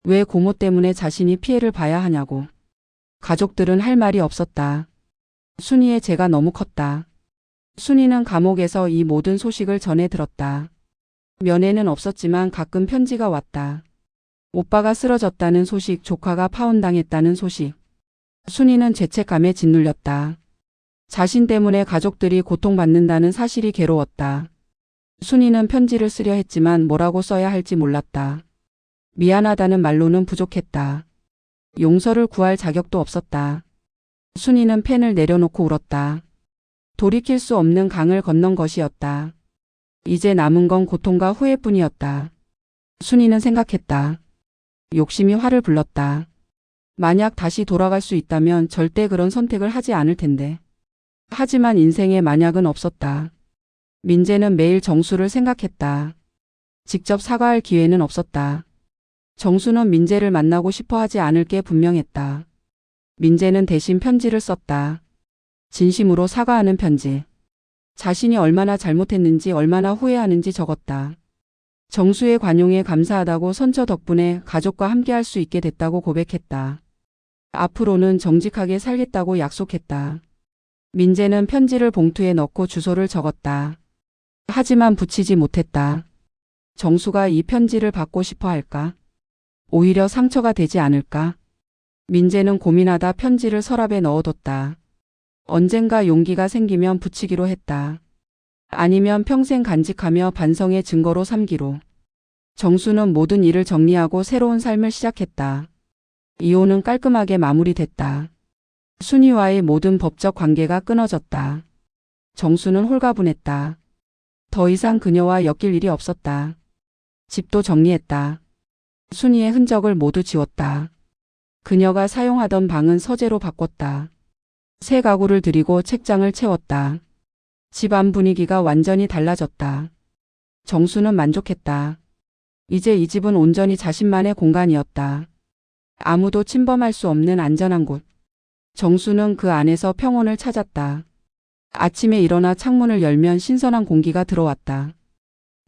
왜 고모 때문에 자신이 피해를 봐야 하냐고. 가족들은 할 말이 없었다. 순이의 죄가 너무 컸다. 순이는 감옥에서 이 모든 소식을 전해 들었다. 면회는 없었지만 가끔 편지가 왔다. 오빠가 쓰러졌다는 소식, 조카가 파혼당했다는 소식. 순이는 죄책감에 짓눌렸다. 자신 때문에 가족들이 고통받는다는 사실이 괴로웠다. 순이는 편지를 쓰려 했지만 뭐라고 써야 할지 몰랐다. 미안하다는 말로는 부족했다. 용서를 구할 자격도 없었다. 순이는 펜을 내려놓고 울었다. 돌이킬 수 없는 강을 건넌 것이었다. 이제 남은 건 고통과 후회뿐이었다. 순이는 생각했다. 욕심이 화를 불렀다. 만약 다시 돌아갈 수 있다면 절대 그런 선택을 하지 않을 텐데. 하지만 인생에 만약은 없었다. 민재는 매일 정수를 생각했다. 직접 사과할 기회는 없었다. 정수는 민재를 만나고 싶어 하지 않을 게 분명했다. 민재는 대신 편지를 썼다. 진심으로 사과하는 편지. 자신이 얼마나 잘못했는지 얼마나 후회하는지 적었다. 정수의 관용에 감사하다고 선처 덕분에 가족과 함께할 수 있게 됐다고 고백했다. 앞으로는 정직하게 살겠다고 약속했다. 민재는 편지를 봉투에 넣고 주소를 적었다. 하지만 붙이지 못했다. 정수가 이 편지를 받고 싶어 할까? 오히려 상처가 되지 않을까? 민재는 고민하다 편지를 서랍에 넣어뒀다. 언젠가 용기가 생기면 붙이기로 했다. 아니면 평생 간직하며 반성의 증거로 삼기로. 정수는 모든 일을 정리하고 새로운 삶을 시작했다. 이혼은 깔끔하게 마무리됐다. 순이와의 모든 법적 관계가 끊어졌다. 정수는 홀가분했다. 더 이상 그녀와 엮일 일이 없었다. 집도 정리했다. 순이의 흔적을 모두 지웠다. 그녀가 사용하던 방은 서재로 바꿨다. 새 가구를 들이고 책장을 채웠다. 집 안 분위기가 완전히 달라졌다. 정수는 만족했다. 이제 이 집은 온전히 자신만의 공간이었다. 아무도 침범할 수 없는 안전한 곳. 정수는 그 안에서 평온을 찾았다. 아침에 일어나 창문을 열면 신선한 공기가 들어왔다.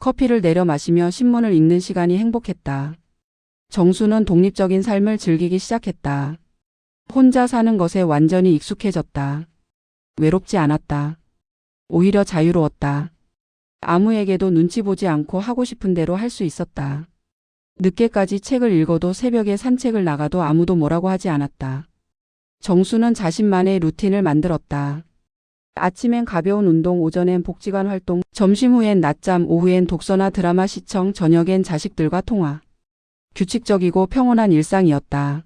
커피를 내려 마시며 신문을 읽는 시간이 행복했다. 정수는 독립적인 삶을 즐기기 시작했다. 혼자 사는 것에 완전히 익숙해졌다. 외롭지 않았다. 오히려 자유로웠다. 아무에게도 눈치 보지 않고 하고 싶은 대로 할 수 있었다. 늦게까지 책을 읽어도 새벽에 산책을 나가도 아무도 뭐라고 하지 않았다. 정수는 자신만의 루틴을 만들었다. 아침엔 가벼운 운동, 오전엔 복지관 활동, 점심 후엔 낮잠, 오후엔 독서나 드라마 시청, 저녁엔 자식들과 통화. 규칙적이고 평온한 일상이었다.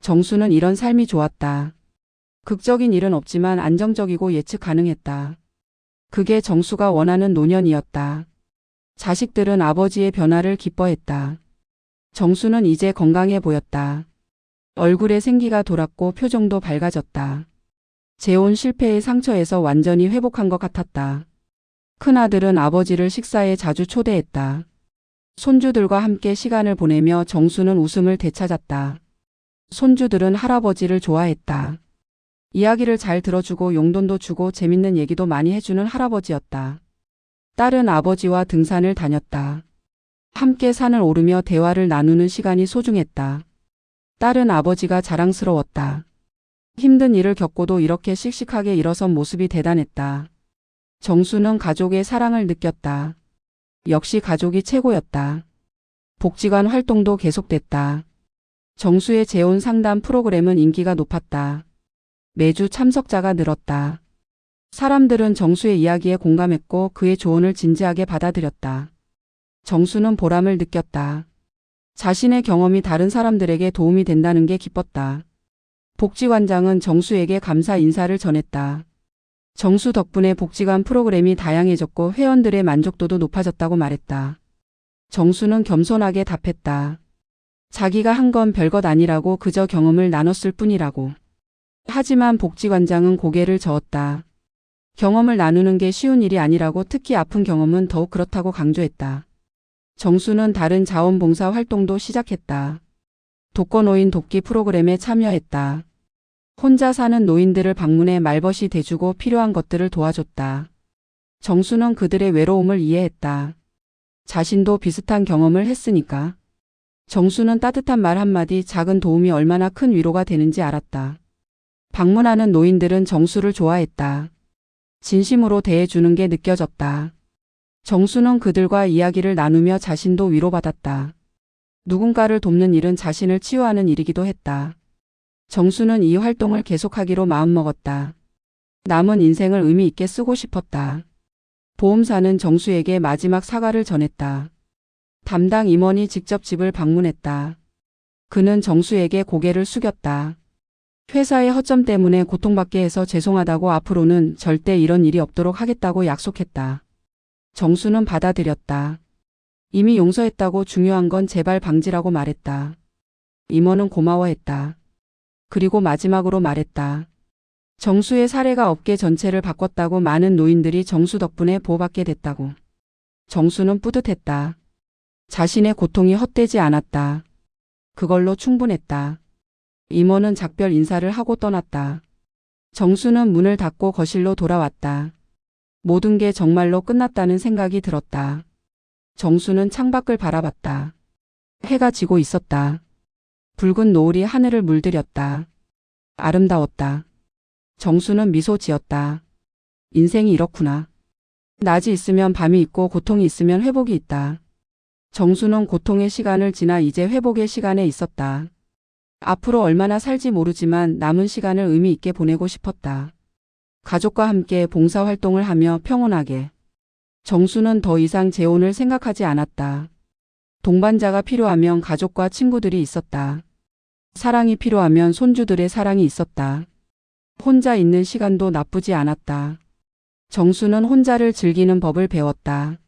정수는 이런 삶이 좋았다. 극적인 일은 없지만 안정적이고 예측 가능했다. 그게 정수가 원하는 노년이었다. 자식들은 아버지의 변화를 기뻐했다. 정수는 이제 건강해 보였다. 얼굴에 생기가 돌았고 표정도 밝아졌다. 재혼 실패의 상처에서 완전히 회복한 것 같았다. 큰아들은 아버지를 식사에 자주 초대했다. 손주들과 함께 시간을 보내며 정수는 웃음을 되찾았다. 손주들은 할아버지를 좋아했다. 이야기를 잘 들어주고 용돈도 주고 재밌는 얘기도 많이 해주는 할아버지였다. 딸은 아버지와 등산을 다녔다. 함께 산을 오르며 대화를 나누는 시간이 소중했다. 딸은 아버지가 자랑스러웠다. 힘든 일을 겪고도 이렇게 씩씩하게 일어선 모습이 대단했다. 정수는 가족의 사랑을 느꼈다. 역시 가족이 최고였다. 복지관 활동도 계속됐다. 정수의 재혼 상담 프로그램은 인기가 높았다. 매주 참석자가 늘었다. 사람들은 정수의 이야기에 공감했고 그의 조언을 진지하게 받아들였다. 정수는 보람을 느꼈다. 자신의 경험이 다른 사람들에게 도움이 된다는 게 기뻤다. 복지관장은 정수에게 감사 인사를 전했다. 정수 덕분에 복지관 프로그램이 다양해졌고 회원들의 만족도도 높아졌다고 말했다. 정수는 겸손하게 답했다. 자기가 한 건 별것 아니라고, 그저 경험을 나눴을 뿐이라고. 하지만 복지관장은 고개를 저었다. 경험을 나누는 게 쉬운 일이 아니라고, 특히 아픈 경험은 더욱 그렇다고 강조했다. 정수는 다른 자원봉사 활동도 시작했다. 독거노인 돕기 프로그램에 참여했다. 혼자 사는 노인들을 방문해 말벗이 대주고 필요한 것들을 도와줬다. 정수는 그들의 외로움을 이해했다. 자신도 비슷한 경험을 했으니까. 정수는 따뜻한 말 한마디, 작은 도움이 얼마나 큰 위로가 되는지 알았다. 방문하는 노인들은 정수를 좋아했다. 진심으로 대해주는 게 느껴졌다. 정수는 그들과 이야기를 나누며 자신도 위로받았다. 누군가를 돕는 일은 자신을 치유하는 일이기도 했다. 정수는 이 활동을 계속하기로 마음먹었다. 남은 인생을 의미 있게 쓰고 싶었다. 보험사는 정수에게 마지막 사과를 전했다. 담당 임원이 직접 집을 방문했다. 그는 정수에게 고개를 숙였다. 회사의 허점 때문에 고통받게 해서 죄송하다고, 앞으로는 절대 이런 일이 없도록 하겠다고 약속했다. 정수는 받아들였다. 이미 용서했다고, 중요한 건 재발 방지라고 말했다. 임원은 고마워했다. 그리고 마지막으로 말했다. 정수의 사례가 업계 전체를 바꿨다고. 많은 노인들이 정수 덕분에 보호받게 됐다고. 정수는 뿌듯했다. 자신의 고통이 헛되지 않았다. 그걸로 충분했다. 임원은 작별 인사를 하고 떠났다. 정수는 문을 닫고 거실로 돌아왔다. 모든 게 정말로 끝났다는 생각이 들었다. 정수는 창밖을 바라봤다. 해가 지고 있었다. 붉은 노을이 하늘을 물들였다. 아름다웠다. 정수는 미소 지었다. 인생이 이렇구나. 낮이 있으면 밤이 있고 고통이 있으면 회복이 있다. 정수는 고통의 시간을 지나 이제 회복의 시간에 있었다. 앞으로 얼마나 살지 모르지만 남은 시간을 의미 있게 보내고 싶었다. 가족과 함께 봉사활동을 하며 평온하게. 정수는 더 이상 재혼을 생각하지 않았다. 동반자가 필요하면 가족과 친구들이 있었다. 사랑이 필요하면 손주들의 사랑이 있었다. 혼자 있는 시간도 나쁘지 않았다. 정수는 혼자를 즐기는 법을 배웠다.